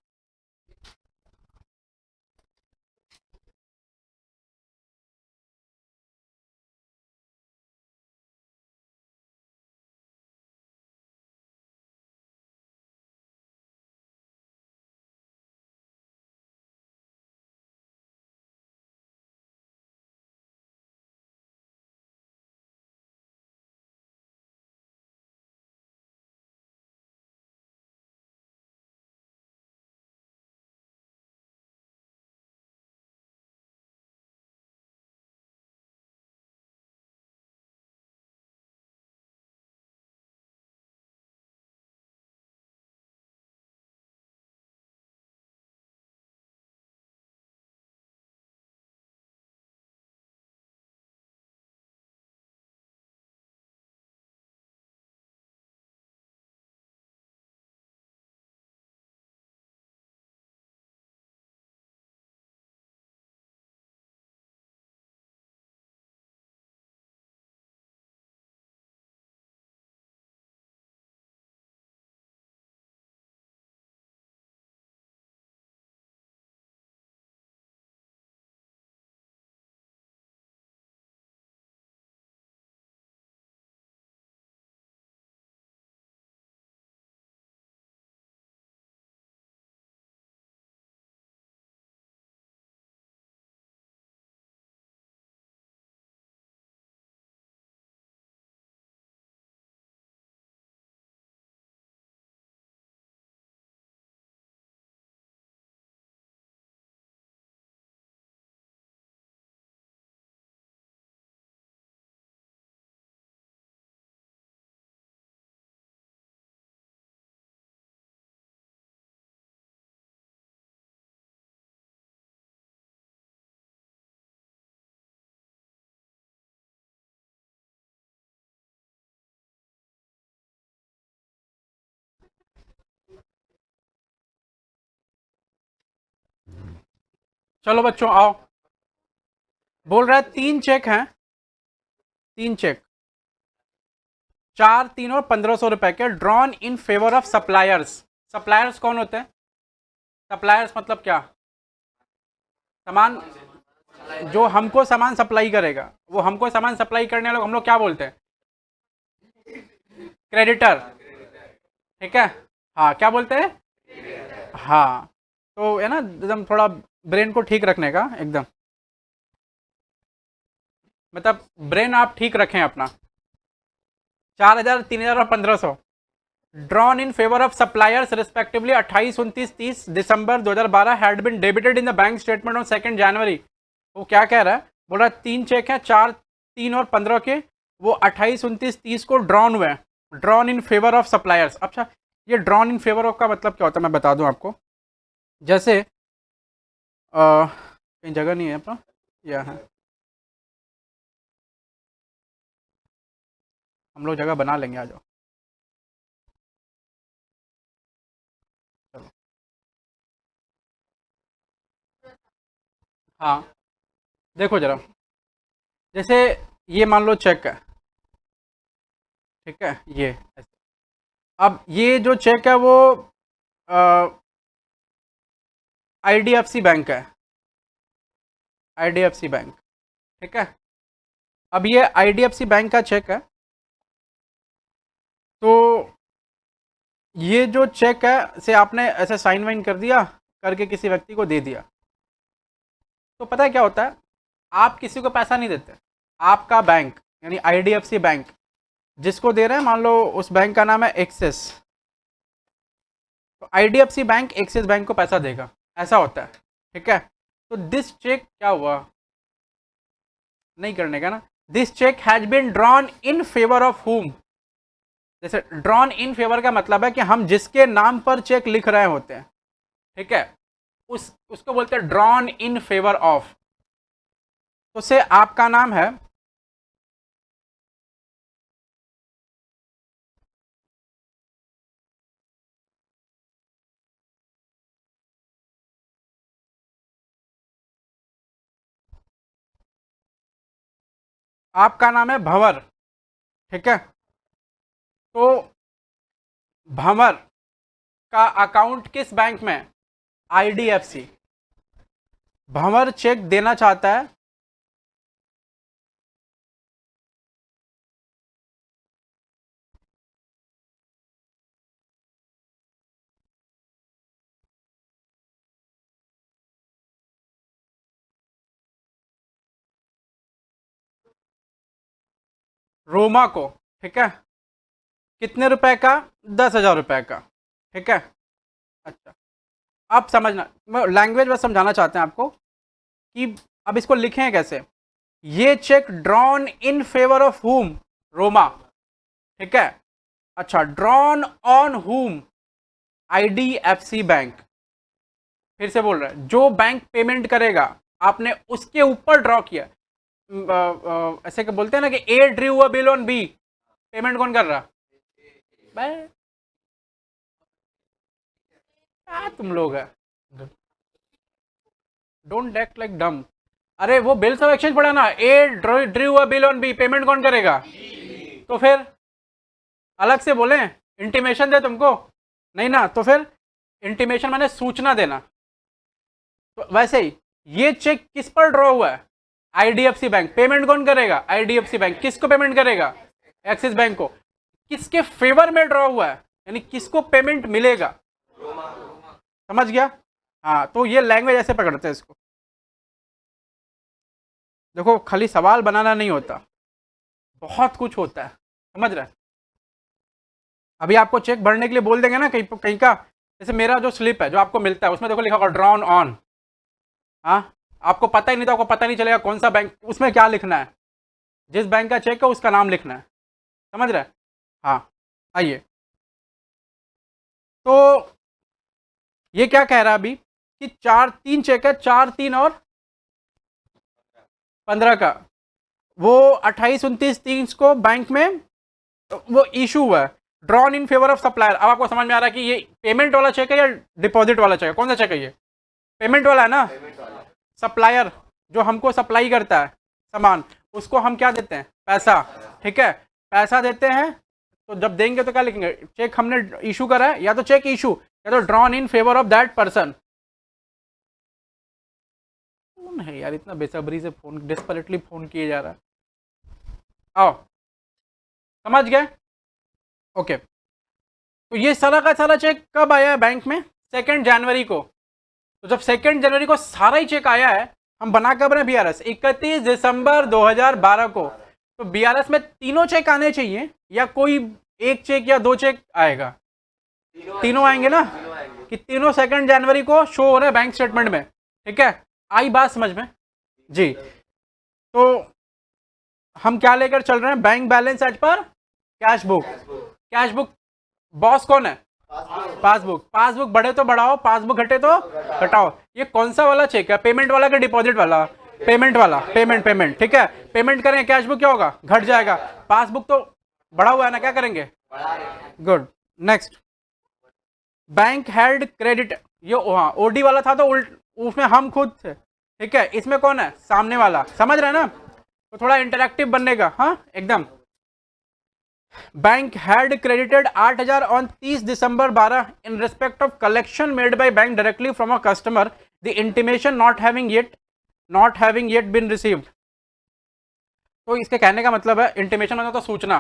चलो बच्चों आओ, बोल रहा है 3 चेक हैं, 3 चेक, 4, 3 और 1,500 रुपए के drawn in favour of suppliers. Suppliers कौन होते हैं? सप्लायर्स मतलब क्या? सामान, जो हमको सामान सप्लाई करेगा, वो हमको सामान सप्लाई करने वाले को हम लोग क्या बोलते हैं? क्रेडिटर, ठीक है। हाँ क्या बोलते हैं? हाँ, तो है ना एकदम थोड़ा ब्रेन को ठीक रखने का एकदम, मतलब ब्रेन आप ठीक रखें अपना। 4,000, 3,000 और 1,500 drawn in favour of suppliers respectively 28, 29, 30 December 2012 had been debited in the bank statement on 2 January. वो क्या कह रहा है? बोल रहा है 3 चेक हैं, 4, 3 और 15 के, वो 28, 29, 30 को ड्रॉन हुए, drawn in favour of suppliers. अच्छा ये ड्रॉन इन फेवर ऑफ का मतलब क्या होता है मैं बता दूं आपको। जैसे कहीं जगह नहीं है अपना, यह है, हम लोग जगह बना लेंगे, आ जाओ। चलो हाँ, देखो जरा, जैसे ये मान लो चेक है, ठीक है, ये ऐसे। अब ये जो चेक है वो आईडीएफसी बैंक है, आईडीएफसी बैंक, ठीक है। अब ये आईडीएफसी बैंक का चेक है, तो ये जो चेक है से आपने ऐसे साइन वाइन कर दिया, करके किसी व्यक्ति को दे दिया, तो पता है क्या होता है? आप किसी को पैसा नहीं देते, आपका बैंक यानी IDFC बैंक जिसको दे रहे हैं, मान लो उस बैंक का नाम है एक्सिस, तो IDFC बैंक एक्सिस बैंक को पैसा देगा, ऐसा होता है, ठीक है। तो दिस चेक क्या हुआ, नहीं करने का ना, this cheque has been drawn in favour of whom. जैसे ड्रॉन इन फेवर का मतलब है कि हम जिसके नाम पर चेक लिख रहे होते हैं, ठीक है, उसको बोलते हैं ड्रॉन इन फेवर ऑफ। तो से आपका नाम है भंवर, ठीक है। तो भंवर का अकाउंट किस बैंक में, IDFC। भंवर चेक देना चाहता है, रोमा को, ठीक है, कितने रुपए का, 10,000 रुपए का, ठीक है। अच्छा, आप समझना, मैं लैंग्वेज बस समझाना चाहते हैं आपको कि अब इसको लिखें कैसे। ये check drawn in favour of हुम, रोमा, ठीक है। अच्छा, ड्रॉन ऑन हुम, IDFC बैंक। फिर से बोल रहे हैं, जो बैंक पेमेंट करेगा आपने उसके ऊपर ड्रॉ किया। ऐसे के बोलते हैं ना कि A drew a bill on B, payment कौन कर रहा, तुम लोग है, डोंट एक्ट लाइक डम। अरे वो बिल्स ऑफ एक्सचेंज पड़ा ना, A drew a bill on B, payment कौन करेगा, तो फिर अलग से बोले, इंटीमेशन दे तुमको, नहीं ना, तो फिर इंटीमेशन माने सूचना देना। तो वैसे ही ये चेक किस पर ड्रॉ हुआ है, IDFC बैंक, पेमेंट कौन करेगा, IDFC बैंक, किसको पेमेंट करेगा, एक्सिस बैंक को, किसके फेवर में ड्रॉ हुआ है, यानी किसको पेमेंट मिलेगा, समझ गया। हाँ, तो ये लैंग्वेज ऐसे पकड़ते हैं इसको। देखो खाली सवाल बनाना नहीं होता, बहुत कुछ होता है, समझ रहे हैं। अभी आपको चेक भरने के लिए बोल देंगे ना कहीं कहीं का, जैसे मेरा जो स्लिप है जो आपको मिलता है उसमें देखो लिखा होगा ड्रॉन ऑन, हाँ, आपको पता ही नहीं तो आपको पता नहीं चलेगा कौन सा बैंक, उसमें क्या लिखना है, जिस बैंक का चेक है उसका नाम लिखना है, समझ रहे हैं। हाँ, आइए, तो ये क्या कह रहा है अभी कि 4-3 चेक है, 4-3 और 15 का, वो 28-29-30 को बैंक में वो इशू हुआ है, drawn in favour of supplier. अब आपको समझ में आ रहा है कि ये पेमेंट वाला चेक है या डिपॉजिट वाला चेक है, कौन सा चेक है ये, पेमेंट वाला है ना। सप्लायर जो हमको सप्लाई करता है सामान, उसको हम क्या देते हैं, पैसा, ठीक है, पैसा देते हैं। तो जब देंगे तो क्या लिखेंगे, चेक हमने इशू करा है, या तो चेक इशू या तो drawn in favour of that person. कौन है यार इतना बेसब्री से फोन, डेस्परेटली फोन किए जा रहा है, आओ, समझ गए, ओके। तो ये सारा का सारा चेक कब आया है बैंक में, 2 जनवरी को। तो जब 2 जनवरी को सारा ही चेक आया है, हम बना कब रहे BRS 31 दिसंबर 2012 को। तो BRS में तीनों चेक आने चाहिए या कोई एक चेक या 2 चेक आएगा, तीनों आएंगे ना, कि तीनों 2 जनवरी को शो हो रहे हैं बैंक स्टेटमेंट में, ठीक है। आई बात समझ में जी। तो हम क्या लेकर चल रहे हैं, bank balance as per cash book. Cash book boss कौन है, पासबुक। पासबुक बढ़े तो बढ़ाओ, पासबुक घटे तो घटाओ। ये कौन सा वाला चेक है, पेमेंट वाला कि डिपॉजिट वाला, पेमेंट वाला, पेमेंट, ठीक है। पेमेंट करेंगे कैश बुक क्या होगा, घट जाएगा, पासबुक तो बढ़ा हुआ है ना, क्या करेंगे, good. Next, bank held credit, ये हाँ OD वाला था तो उसमें हम खुद थे, ठीक है। इसमें कौन है, सामने वाला, समझ रहे हैं ना, तो थोड़ा इंटरेक्टिव बनने का, हाँ एकदम। Bank had credited 8,000 on 30 December 12 in respect of collection made by bank directly from a customer, the intimation not having yet been received. तो इसके कहने का मतलब है, इंटीमेशन मतलब तो सूचना,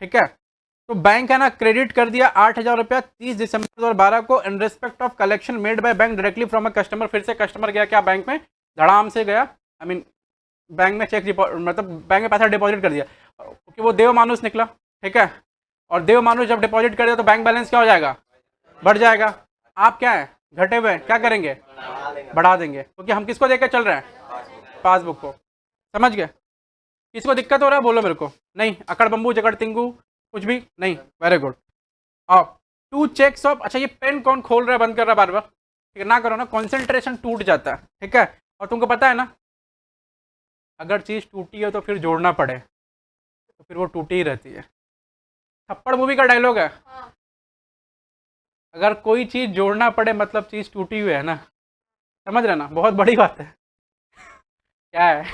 ठीक है। तो बैंक है ना क्रेडिट कर दिया 8,000 रुपया 30 दिसंबर 2012 को इन respect of collection made by bank directly from a customer. फिर से कस्टमर गया क्या बैंक में, धड़ाम से गया, आई मीन बैंक में चेक मतलब बैंक में पैसा डिपॉजिट कर दिया, क्योंकि वो देव मानुस निकला, ठीक है। और देव मानुस जब डिपॉजिट कर दिया तो बैंक बैलेंस क्या हो जाएगा, बढ़ जाएगा। आप क्या है, घटे हुए हैं, क्या करेंगे, बढ़ा देंगे, क्योंकि हम किसको देकर चल रहे हैं, पासबुक को। समझ गए। किसको दिक्कत हो रहा है बोलो मेरे को। नहीं, अकड़ बम्बू जगड़ तिंगू कुछ भी नहीं। Very good. आप टू चेक्स ऑफ, अच्छा ये पेन कौन खोल रहा है बंद कर रहा है बार बार, ठीक है ना, करो ना, कॉन्सेंट्रेशन टूट जाता है, ठीक है। और तुमको पता है ना, अगर चीज़ टूटी है तो फिर जोड़ना पड़े तो फिर वो टूटी ही रहती है। थप्पड़ मूवी का डायलॉग है, अगर कोई चीज़ जोड़ना पड़े मतलब चीज़ टूटी हुई है ना। समझ रहे ना, बहुत बड़ी बात है। क्या है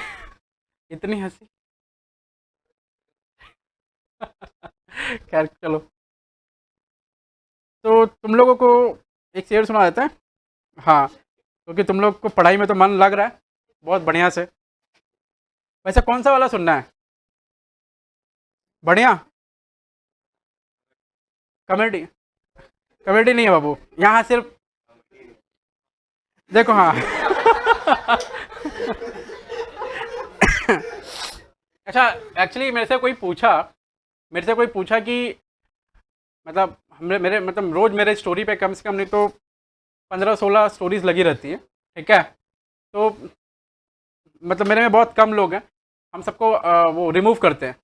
इतनी हंसी। खैर चलो, तो तुम लोगों को एक शेर सुना देते हैं। हाँ, क्योंकि तुम लोग को पढ़ाई में तो मन लग रहा है बहुत बढ़िया से। वैसे कौन सा वाला सुनना है, बढ़िया कॉमेडी। कॉमेडी नहीं है बाबू, यहाँ सिर्फ देखो। हाँ अच्छा, एक्चुअली मेरे से कोई पूछा कि मतलब हमने मेरे मतलब रोज़ मेरे स्टोरी पे कम से कम नहीं तो 15-16 स्टोरीज लगी रहती है, ठीक है। तो मतलब मेरे में बहुत कम लोग हैं, हम सबको वो रिमूव करते हैं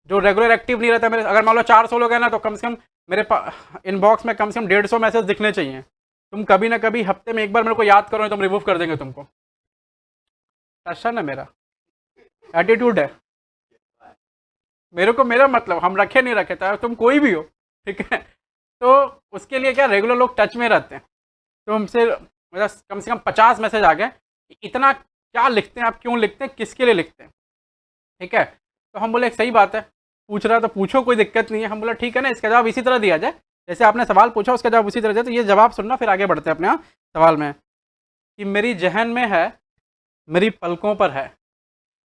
जो रेगुलर एक्टिव नहीं रहता। मेरे अगर मान लो 400 लोग हैं ना, तो कम से कम मेरे इनबॉक्स में कम से कम 150 मैसेज दिखने चाहिए। तुम कभी ना कभी हफ्ते में एक बार मेरे को याद करो तो हम रिमूव कर देंगे तुमको। दर्शन है मेरा, एटीट्यूड है मेरे को, मेरा मतलब हम रखे नहीं रखे, चाहे तुम कोई भी हो, ठीक है। तो उसके लिए क्या, रेगुलर लोग टच में रहते हैं। तो हमसे मतलब कम से कम 50 मैसेज आ गए, इतना क्या लिखते हैं आप, क्यों लिखते हैं, किसके लिए लिखते हैं, ठीक है। तो हम बोले सही बात है, पूछ रहा तो पूछो, कोई दिक्कत नहीं है। हम बोला ठीक है ना, इसका जवाब इसी तरह दिया जाए जैसे आपने सवाल पूछा, उसका जवाब उसी तरह दिया। तो ये जवाब सुनना, फिर आगे बढ़ते हैं अपने यहाँ सवाल में। कि मेरी जहन में है, मेरी पलकों पर है,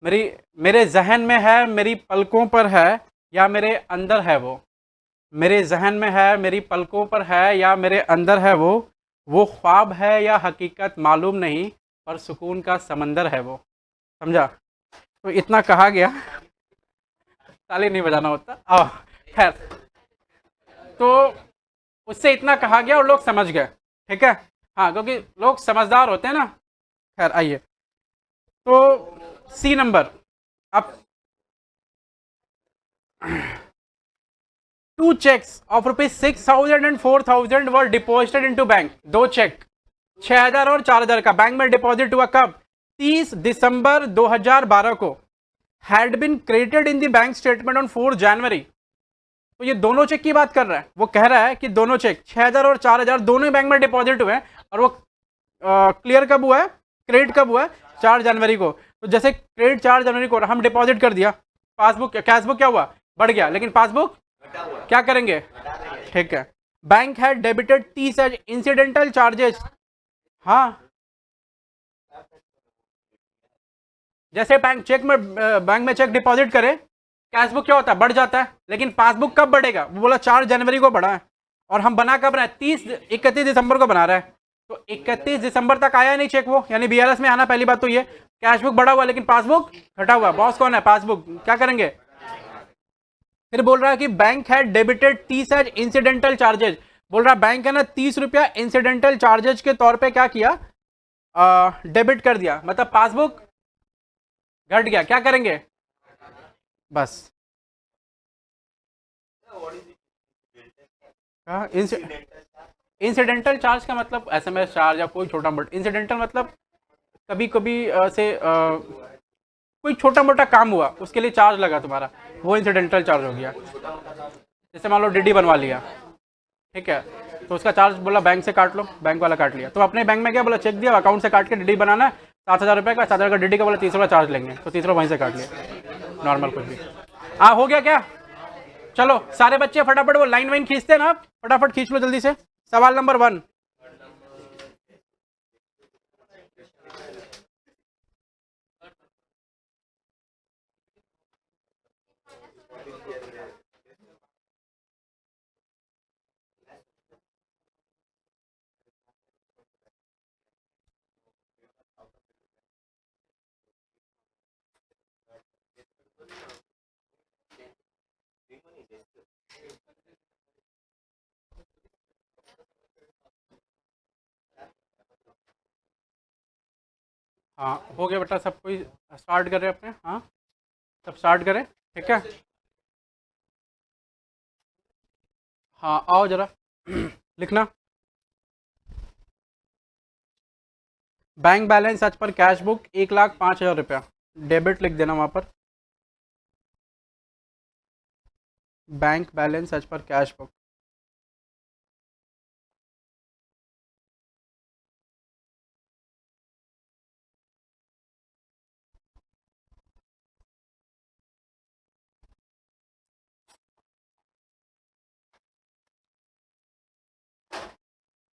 मेरी मेरे जहन में है, मेरी पलकों पर है, या मेरे अंदर है वो। मेरे जहन में है, मेरी पलकों पर है, या मेरे अंदर है वो ख्वाब है या हकीकत मालूम नहीं, पर सुकून का समंदर है वो। समझा। तो इतना कहा गया, ताली नहीं बजाना होता। खैर, तो उससे इतना कहा गया और लोग समझ गए, ठीक है। हाँ, क्योंकि लोग समझदार होते हैं ना। खैर आइए, तो सी नंबर। अब two cheques of ₹6,000 and 4,000 were deposited into bank. दो चेक 6,000 और 4,000 का बैंक में डिपॉजिट हुआ कब, 30 दिसंबर 2012 को। Had been credited in the bank statement on 4 जनवरी। तो ये दोनों चेक की बात कर रहा है, वो कह रहा है कि दोनों चेक 6,000 और 4,000 दोनों ही बैंक में डिपॉजिट हुए हैं, और वो क्लियर कब हुआ है, क्रेडिट कब हुआ है, 4 जनवरी को। तो जैसे क्रेडिट 4 जनवरी को हम डिपॉजिट कर दिया, पासबुक कैशबुक क्या हुआ, बढ़ गया, लेकिन पासबुक क्या करेंगे, ठीक है। बैंक है डेबिटेड 30 एज इंसिडेंटल चार्जेस। हाँ, जैसे बैंक में चेक डिपॉजिट करे, कैशबुक क्या होता है, बढ़ जाता है, लेकिन पासबुक कब बढ़ेगा, वो बोला 4 जनवरी को बढ़ा है। और हम बना कब रहे हैं, 31 दिसंबर को बना रहा है। तो 31 दिसंबर तक आया नहीं चेक, वो यानी बीआरएस में आना, पहली बात तो ये। कैशबुक बढ़ा हुआ लेकिन पासबुक घटा हुआ, बॉस कौन है, पासबुक। क्या करेंगे, फिर बोल रहा है कि बैंक है डेबिटेड 30 एज इंसिडेंटल चार्जेज। बोल रहा है बैंक है ना 30 रुपया इंसिडेंटल चार्जेज के तौर पे क्या किया, डेबिट कर दिया, मतलब पासबुक घट गया, क्या करेंगे, बस। इंसिडेंटल चार्ज का मतलब एसएमएस चार्ज या कोई छोटा मोटा, इंसिडेंटल मतलब कभी कभी से कोई छोटा मोटा काम हुआ उसके लिए चार्ज लगा तुम्हारा, वो इंसिडेंटल चार्ज हो गया। जैसे मान लो डीडी बनवा लिया, ठीक है, तो उसका चार्ज बोला बैंक से काट लो, बैंक वाला काट लिया, तो अपने बैंक में क्या बोला, चेक दिया, अकाउंट से काट के डीडी बनाना है, 7,000 रुपये का, 7,000 का डीडी का बोला 30 रुपये चार्ज लेंगे, तो 30 रुपये वहीं से काट लिया, नॉर्मल कुछ भी। हाँ, हो गया क्या। चलो सारे बच्चे फटाफट वो लाइन वाइन खींचते हैं ना, फटाफट खींच लो जल्दी से। सवाल नंबर 1। हाँ हो गया बेटा, सब कोई स्टार्ट करें अपने। हाँ सब स्टार्ट करें, ठीक है। हाँ आओ जरा लिखना। Bank balance as per cash book 1,05,000 रुपया। डेबिट लिख देना वहाँ पर। Bank balance as per cash book.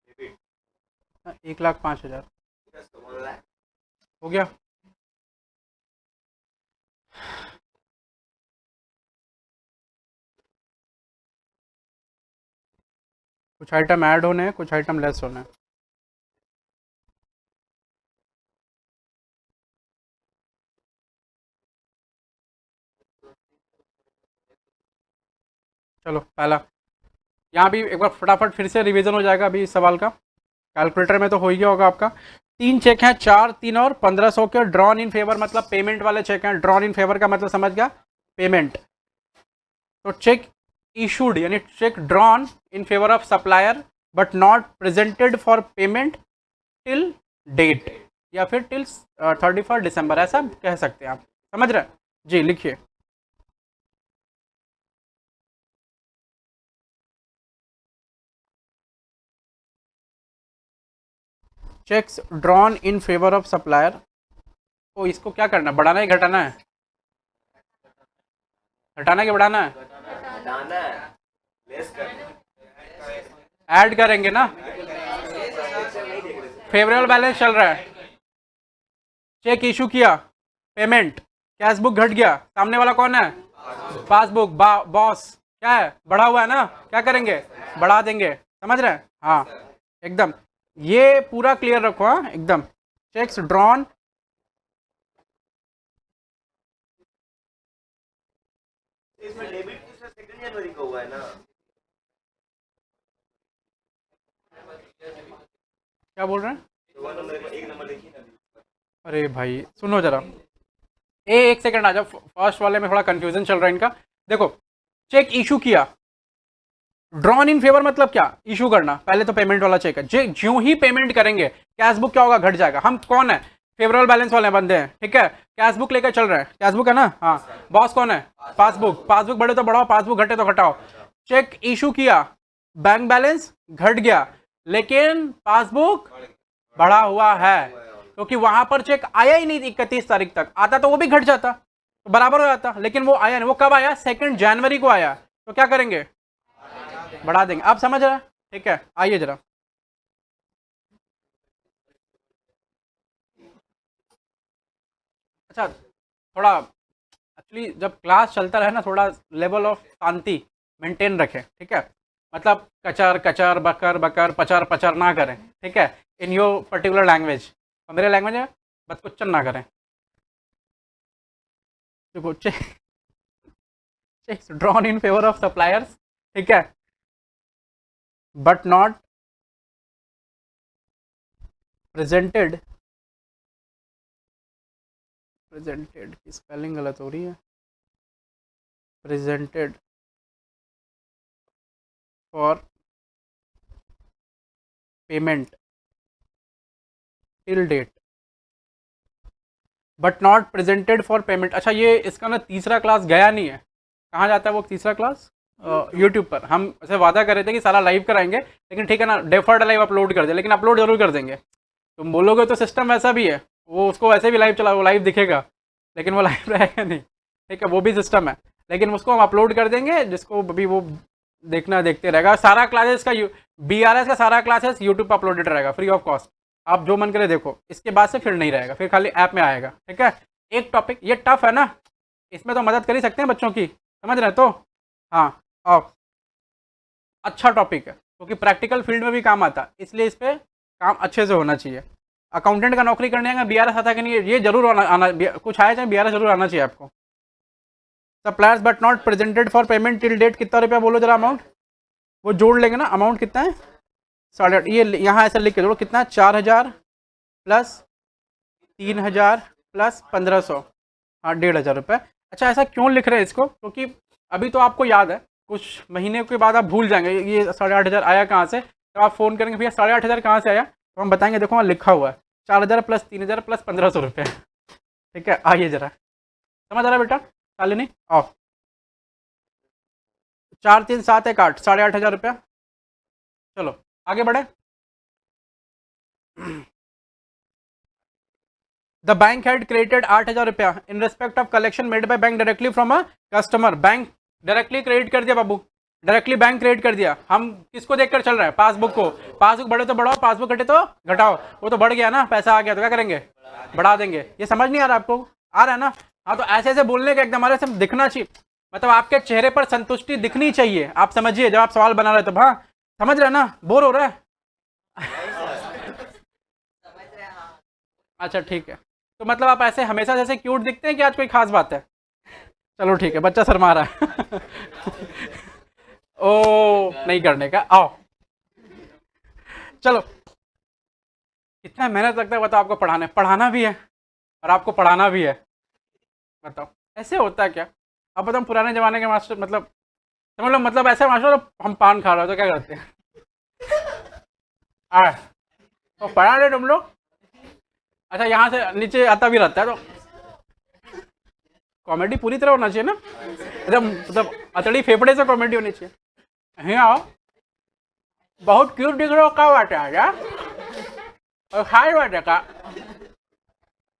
Debit 1,05,000 plus 1 lakh. हो गया। कुछ आइटम ऐड होने हैं, कुछ आइटम लेस होने हैं। चलो पहला, यहाँ भी एक बार फटाफट फिर से रिवीजन हो जाएगा अभी इस सवाल का। कैलकुलेटर में तो हो ही गया होगा आपका। 3 चेक हैं, 4, 3 और 1500 के। ड्रॉन इन फेवर मतलब पेमेंट वाले चेक हैं। ड्रॉन इन फेवर का मतलब समझ गया, पेमेंट। तो चेक इशूड यानी cheque drawn in favour of supplier but not presented for payment till date, या फिर टिल 31 दिसंबर, ऐसा कह सकते हैं आप। समझ रहे हैं जी? लिखिए। Cheques drawn in favour of supplier. तो इसको क्या करना है, बढ़ाना है घटाना है? घटाना है कि बढ़ाना है? हटाना है, लेस करना है। ऐड करेंगे ना। फेवरेबल बैलेंस चल रहा है, चेक इशू किया, पेमेंट, कैश बुक घट गया, सामने वाला कौन है? पासबुक। बॉस क्या है? बढ़ा हुआ है ना, क्या करेंगे? बढ़ा देंगे। समझ रहे हैं? हाँ एकदम, ये पूरा क्लियर रखो। हाँ एकदम। चेक्स ड्रॉन, इसमें डेबिट तो सर 2 जनवरी को हुआ है ना। क्या बोल रहे हैं? तो 1 नंबर देखिए ना। अरे भाई सुनो जरा, एक सेकंड आ जाओ। फर्स्ट वाले में थोड़ा कंफ्यूजन चल रहा है इनका। देखो, चेक इशू किया, ड्रॉन इन फेवर मतलब क्या? इशू करना। पहले तो पेमेंट वाला चेक है, ज्यों ही पेमेंट करेंगे कैश बुक क्या होगा? घट जाएगा। हम कौन है? फेवरेबल बैलेंस वाले बंदे हैं, ठीक है। कैश बुक लेकर चल रहे हैं, कैश बुक है ना। हाँ, बॉस कौन है? पासबुक। पासबुक बढ़े तो बढ़ाओ, पासबुक घटे तो घटाओ। चेक इशू किया, बैंक बैलेंस घट गया, लेकिन पासबुक बढ़ा हुआ है, क्योंकि वहां पर चेक आया ही नहीं 31 तारीख तक। आता तो वो भी घट जाता, तो बराबर हो जाता, लेकिन वो आया नहीं। वो कब आया? 2 जनवरी को आया। तो क्या करेंगे? बढ़ा देंगे। आप समझ रहे हैं? ठीक है, आइए जरा। अच्छा, थोड़ा एक्चुअली जब क्लास चलता रहे ना, थोड़ा लेवल ऑफ शांति मेंटेन रखें, ठीक है। मतलब कचर कचर बकर बकर पचर पचर ना करें, ठीक है, इन योर पर्टिकुलर लैंग्वेज। और मेरे लैंग्वेज में बदकुच्चन ना करें। देखो, cheques drawn in favour of suppliers, ठीक है, बट नॉट प्रेजेंटेड। प्रेजेंटेड की स्पेलिंग गलत हो रही है। Presented for payment till date but not presented for payment. अच्छा, ये इसका ना तीसरा क्लास गया नहीं है। कहाँ जाता है वो तीसरा क्लास? यूट्यूब पर। हम ऐसे वादा कर रहे थे कि सारा लाइव कराएंगे, लेकिन ठीक है ना, डेफर्ड लाइव अपलोड कर दे, लेकिन अपलोड जरूर कर देंगे। तुम बोलोगे तो सिस्टम वैसा भी है, वो उसको वैसे भी लाइव चला, वो लाइव दिखेगा, लेकिन वो लाइव रहेगा नहीं, ठीक है, वो भी सिस्टम है। लेकिन उसको हम अपलोड कर देंगे, जिसको अभी वो देखना देखते रहेगा। सारा क्लासेस का BRS का सारा क्लासेस यूट्यूब पर अपलोडेड रहेगा फ्री ऑफ कॉस्ट। आप जो मन करे देखो, इसके बाद से फिर नहीं रहेगा, फिर खाली ऐप में आएगा, ठीक है। एक टॉपिक ये टफ है ना, इसमें तो मदद कर ही सकते हैं बच्चों की, समझ रहे हैं? तो हाँ, आओ। अच्छा टॉपिक है, क्योंकि प्रैक्टिकल फील्ड में भी काम आता है, इसलिए इस पर काम अच्छे से होना चाहिए। अकाउंटेंट का नौकरी करने का BRS आता है कि नहीं, ये जरूर आना कुछ आया चाहे BRS जरूर आना चाहिए आपको। Suppliers but not presented for payment till date, कितना रुपया बोलो जरा अमाउंट? वो जोड़ लेंगे ना, अमाउंट कितना है? 8.5। ये यहाँ ऐसे लिख के जोड़ो, कितना है? 4,000 प्लस 3000 प्लस 1500, हाँ 1500 रुपये। अच्छा ऐसा क्यों लिख रहे हैं इसको, क्योंकि अभी तो आपको याद है, कुछ महीने के बाद आप भूल जाएंगे ये 8500 आया कहाँ से। तो आप फ़ोन करेंगे भैया 8500 कहाँ से आया, तो हम बताएंगे देखो वहाँ लिखा हुआ है 4000 प्लस 3000 प्लस 1500 रुपये। ठीक है, आइए ज़रा, समझ आ रहा है बेटा, शालिनी आओ। 4 3 7 1 8, 8500 रुपया। चलो आगे बढ़े। द बैंक हैड क्रेडिटेड 8000 रुपया इन respect of collection made by bank directly from a customer. Bank directly credit कर दिया बाबू, डायरेक्टली बैंक क्रेडिट कर दिया। हम किसको देखकर चल रहे हैं, पासबुक को। पासबुक बढ़े तो बढ़ाओ, पासबुक घटे तो घटाओ। वो तो बढ़ गया ना, पैसा आ गया तो क्या करेंगे, बढ़ा देंगे। ये समझ नहीं आ रहा आपको, आ रहा है ना। हाँ तो ऐसे ऐसे बोलने का एकदम हमारे से दिखना चाहिए, मतलब आपके चेहरे पर संतुष्टि दिखनी चाहिए। आप समझिए जब आप सवाल बना रहे हो तो, हाँ समझ रहे हैं ना, बोर हो रहा है। अच्छा ठीक है, तो मतलब आप ऐसे हमेशा जैसे क्यूट दिखते हैं कि आज कोई खास बात है। चलो ठीक है, बच्चा शर्मा रहा है। ओ नहीं करने का, आओ चलो। कितना मेहनत लगता है बताओ आपको पढ़ाने, पढ़ाना भी है और आपको पढ़ाना भी है। बताओ ऐसे होता है क्या। अब बताओ पुराने जमाने के मास्टर, मतलब समझ लो, मतलब ऐसे मास्टर हम पान खा रहे हो तो क्या करते हैं। आ तो पढ़ा रहे तुम लोग। अच्छा यहाँ से नीचे आता भी रहता है, तो कॉमेडी पूरी तरह होना चाहिए ना, एकदम मतलब अतड़ी फेफड़े से कॉमेडी होनी चाहिए। यहाँ आओ, बहुत क्यूट दिख रहे हो, क्या बात है यार, और हाई बात है का,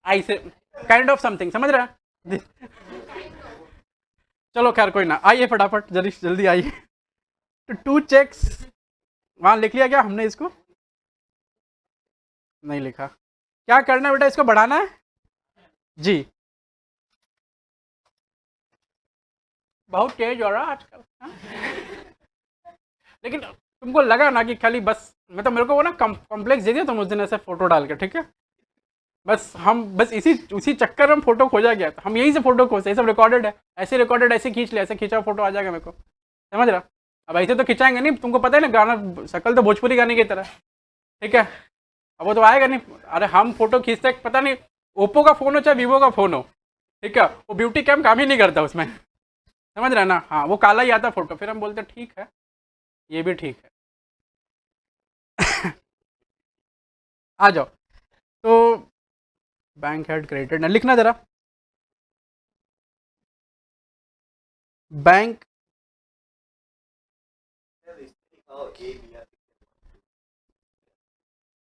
ऐसे काइंड ऑफ समथिंग, समझ रहा है। चलो खैर कोई ना, आइए फटाफट जल्दी जल्दी आइए। तो 2 चेक्स वहाँ लिख लिया क्या हमने, इसको नहीं लिखा। क्या करना है बेटा, इसको बढ़ाना है जी। बहुत तेज हो रहा आजकल, हाँ? लेकिन तुमको लगा ना कि खाली बस, मतलब मेरे को वो ना कॉम्प्लेक्स दे दिया तुम उस दिन ऐसे फोटो डाल के, ठीक है। बस हम बस उसी चक्कर में फोटो खोजा गया, तो हम यहीं से फोटो खोजते, ये सब रिकॉर्डेड है, ऐसे रिकॉर्डेड, ऐसे खींच लिया, ऐसे खींचा फोटो आ जाएगा मेरे को, समझ रहा। अब ऐसे तो खिंचाएंगे नहीं, तुमको पता है ना गाना शक्ल तो भोजपुरी गाने की तरह, ठीक है। अब वो तो आएगा नहीं। अरे हम फोटो खींचते पता नहीं ओप्पो का फ़ोन हो चाहे वीवो का फ़ोन हो, ठीक है, वो ब्यूटी कैम काम ही नहीं करता उसमें, समझ रहे ना। हाँ वो काला ही आता फोटो, फिर हम बोलते ठीक है, ये भी ठीक है। आ जाओ, तो बैंक हेड क्रेडिटेड ना लिखना जरा, बैंक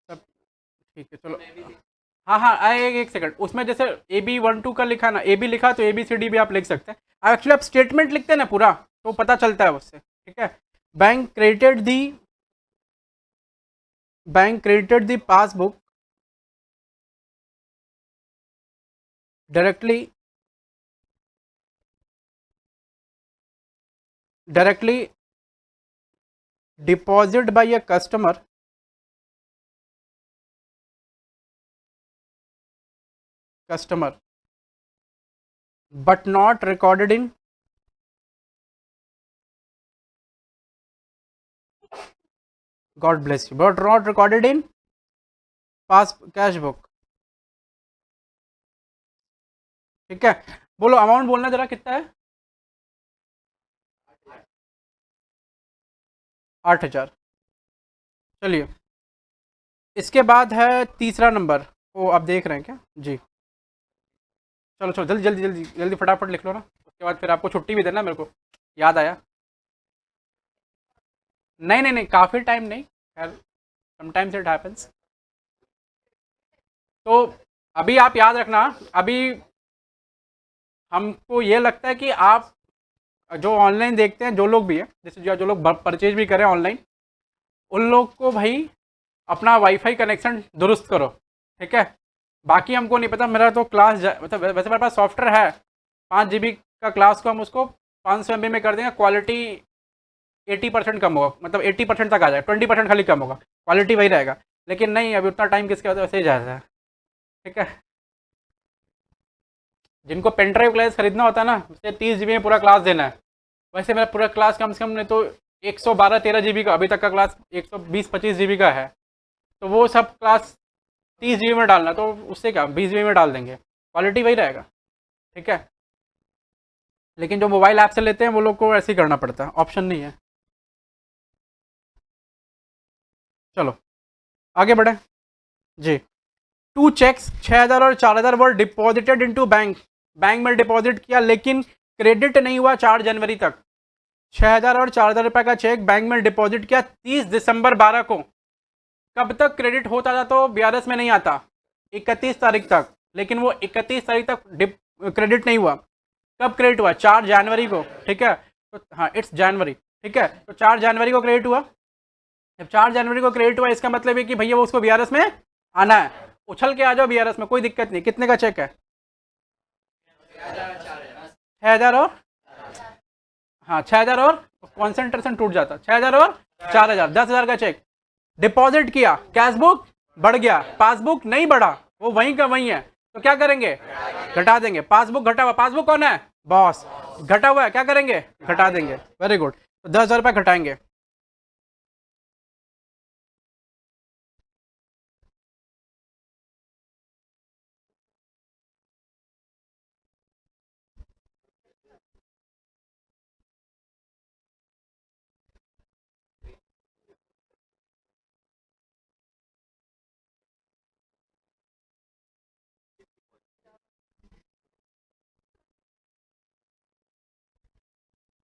सब ठीक है चलो। हाँ हाँ आए, एक सेकंड, उसमें जैसे AB12 का लिखा ना, AB लिखा तो ABCD भी आप लिख सकते हैं। एक्चुअली आप स्टेटमेंट लिखते हैं ना पूरा, तो पता चलता है उससे, ठीक है। Bank credited the, bank credited the passbook directly deposited by a customer but not recorded in God bless you, but not recorded in pass cash book, ठीक है। बोलो अमाउंट बोलना जरा कितना है, 8000। चलिए इसके बाद है तीसरा नंबर, वो आप देख रहे हैं क्या जी। चलो चलो जल्दी जल्दी जल्दी जल्दी फटाफट लिख लो ना, उसके बाद फिर आपको छुट्टी भी देना, मेरे को याद आया। नहीं नहीं नहीं, काफ़ी टाइम नहीं, खैर समटाइम्स इट हैपेंस। तो अभी आप याद रखना, अभी हमको ये लगता है कि आप जो ऑनलाइन देखते हैं, जो लोग भी हैं, जैसे जो लोग परचेज भी करें ऑनलाइन, उन लोग को भाई अपना वाईफाई कनेक्शन दुरुस्त करो, ठीक है। बाकी हमको नहीं पता, मेरा तो क्लास मतलब वैसे मेरे पास सॉफ्टवेयर है, 5 GB का क्लास को हम उसको 500 MB में कर देंगे, क्वालिटी 80% कम होगा, मतलब 80% तक आ जाएगा, 20% खाली कम होगा, क्वालिटी वही रहेगा। लेकिन नहीं, अभी उतना टाइम किसके वैसे ही जाता है, ठीक है। जिनको पेन ड्राइव क्लास खरीदना होता है ना, उसे 30 GB में पूरा क्लास देना है। वैसे मेरा पूरा क्लास कम से कम नहीं तो 112-13 GB का अभी तक का क्लास 120-25 GB का है, तो वो सब क्लास 30 GB में डालना, तो उससे क्या 20 GB में डाल देंगे, क्वालिटी वही रहेगा, ठीक है। लेकिन जो मोबाइल ऐप से लेते हैं वो लोग को ऐसे ही करना पड़ता है, ऑप्शन नहीं है। चलो आगे बढ़े जी। 2 चेक्स 6000 और 4000 वर डिपॉजिटेड इनटू बैंक, बैंक में डिपॉजिट किया लेकिन क्रेडिट नहीं हुआ 4 जनवरी तक। 6000 और 4000 रुपये का चेक बैंक में डिपॉजिट किया 30 दिसंबर 12 को। कब तक क्रेडिट होता था तो BRS में नहीं आता, 31 तारीख तक, लेकिन वो 31 तारीख तक क्रेडिट नहीं हुआ। कब क्रेडिट हुआ? 4 जनवरी को, ठीक है। तो हाँ, इट्स जनवरी, ठीक है। तो 4 जनवरी को क्रेडिट हुआ। जब 4 जनवरी को क्रेडिट हुआ, इसका मतलब है कि भैया वो उसको BRS में आना है, उछल के आ जाओ BRS में, कोई दिक्कत नहीं। कितने का चेक है? 6000 और हाँ 6000 और कॉन्सेंट्रेशन टूट जाता, 6000 और 4000, 10,000 का चेक डिपॉजिट किया, कैश बुक बढ़ गया, पासबुक नहीं बढ़ा, वो वहीं का वहीं है, तो क्या करेंगे? घटा देंगे। पासबुक घटा हुआ, पासबुक कौन है? बॉस। घटा हुआ है, क्या करेंगे? घटा देंगे। वेरी गुड, तो 10,000 रुपये घटाएंगे।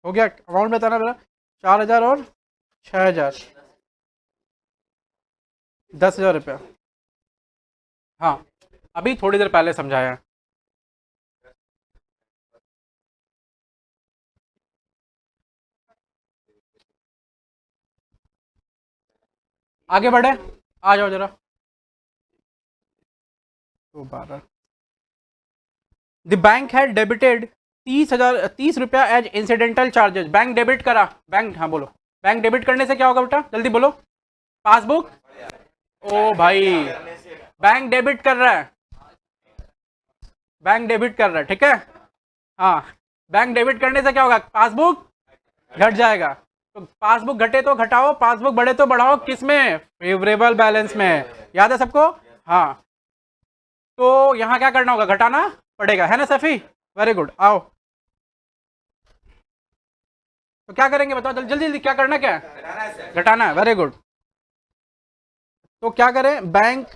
हो गया? अमाउंट बताना मेरा। 4000 और 6000, 10,000 रुपया। हाँ, अभी थोड़ी देर पहले समझाया। आगे बढ़े, आ जाओ जरा। दोबारा द बैंक हैड डेबिटेड 30 रुपया as incidental charges. Bank debit करा, बैंक, हाँ बोलो, बैंक डेबिट करने से क्या होगा बेटा, जल्दी बोलो। पासबुक, ओ भाई, बैंक डेबिट कर रहा है, बैंक डेबिट कर रहा है, ठीक है। हाँ, बैंक डेबिट करने से क्या होगा? पासबुक घट जाएगा। तो पासबुक घटे तो घटाओ, पासबुक बढ़े तो बढ़ाओ, किस में? फेवरेबल बैलेंस में। याद है सबको? हाँ, तो यहाँ क्या करना होगा? घटाना पड़ेगा, है ना सफी? वेरी गुड, आओ। तो क्या करेंगे बताओ, जल्दी जल्दी, क्या करना, क्या है? घटाना है, वेरी गुड। तो क्या करें? Bank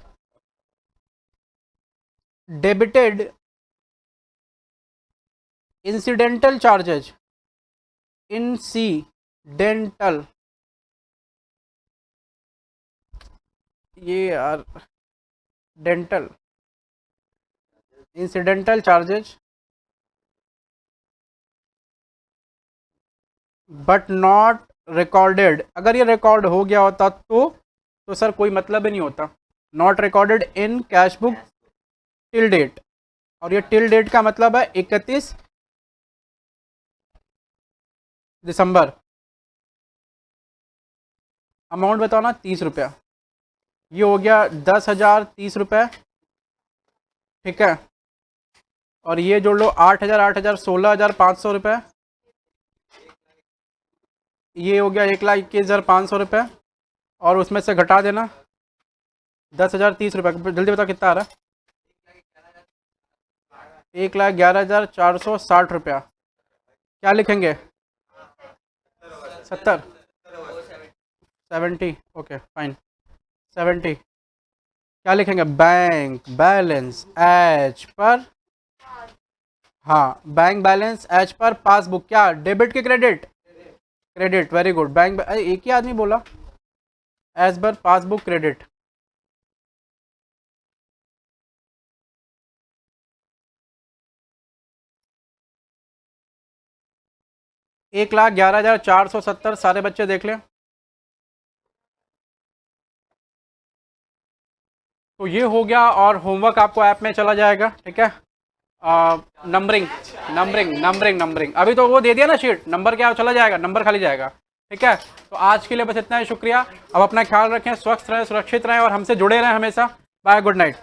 debited incidental charges, incidental, ये यार dental, incidental charges but not recorded. अगर ये रिकॉर्ड हो गया होता तो सर कोई मतलब ही नहीं होता। Not recorded in cash book till date, और ये टिल डेट का मतलब है 31 दिसंबर। अमाउंट बताओ ना, 30 रुपया। ये हो गया 10,000 30 रुपये, ठीक है। और ये जोड़ लो 8,000 8,000 16,500 रुपये। ये हो गया 1,21,500 रुपये, और उसमें से घटा देना 10,000 30 रुपये। जल्दी बताओ कितना आ रहा है? 1,11,460 रुपया। क्या लिखेंगे? 70 70, ओके फाइन, 70। क्या लिखेंगे? बैंक बैलेंस एज पर, हाँ, bank balance as per passbook. क्या डेबिट के credit? Credit, very good. Bank, एक ही आदमी बोला, एज पर पासबुक क्रेडिट। एक लाख 11,470, सारे बच्चे देख लें। तो ये हो गया, और होमवर्क आपको ऐप में चला जाएगा, ठीक है। नंबरिंग नंबरिंग नंबरिंग नंबरिंग, अभी तो वो दे दिया ना शीट, नंबर क्या चला जाएगा, नंबर खाली जाएगा, ठीक है। तो आज के लिए बस इतना ही, शुक्रिया। अब अपना ख्याल रखें, स्वस्थ रहें, सुरक्षित रहें, और हमसे जुड़े रहें हमेशा। Bye, good night.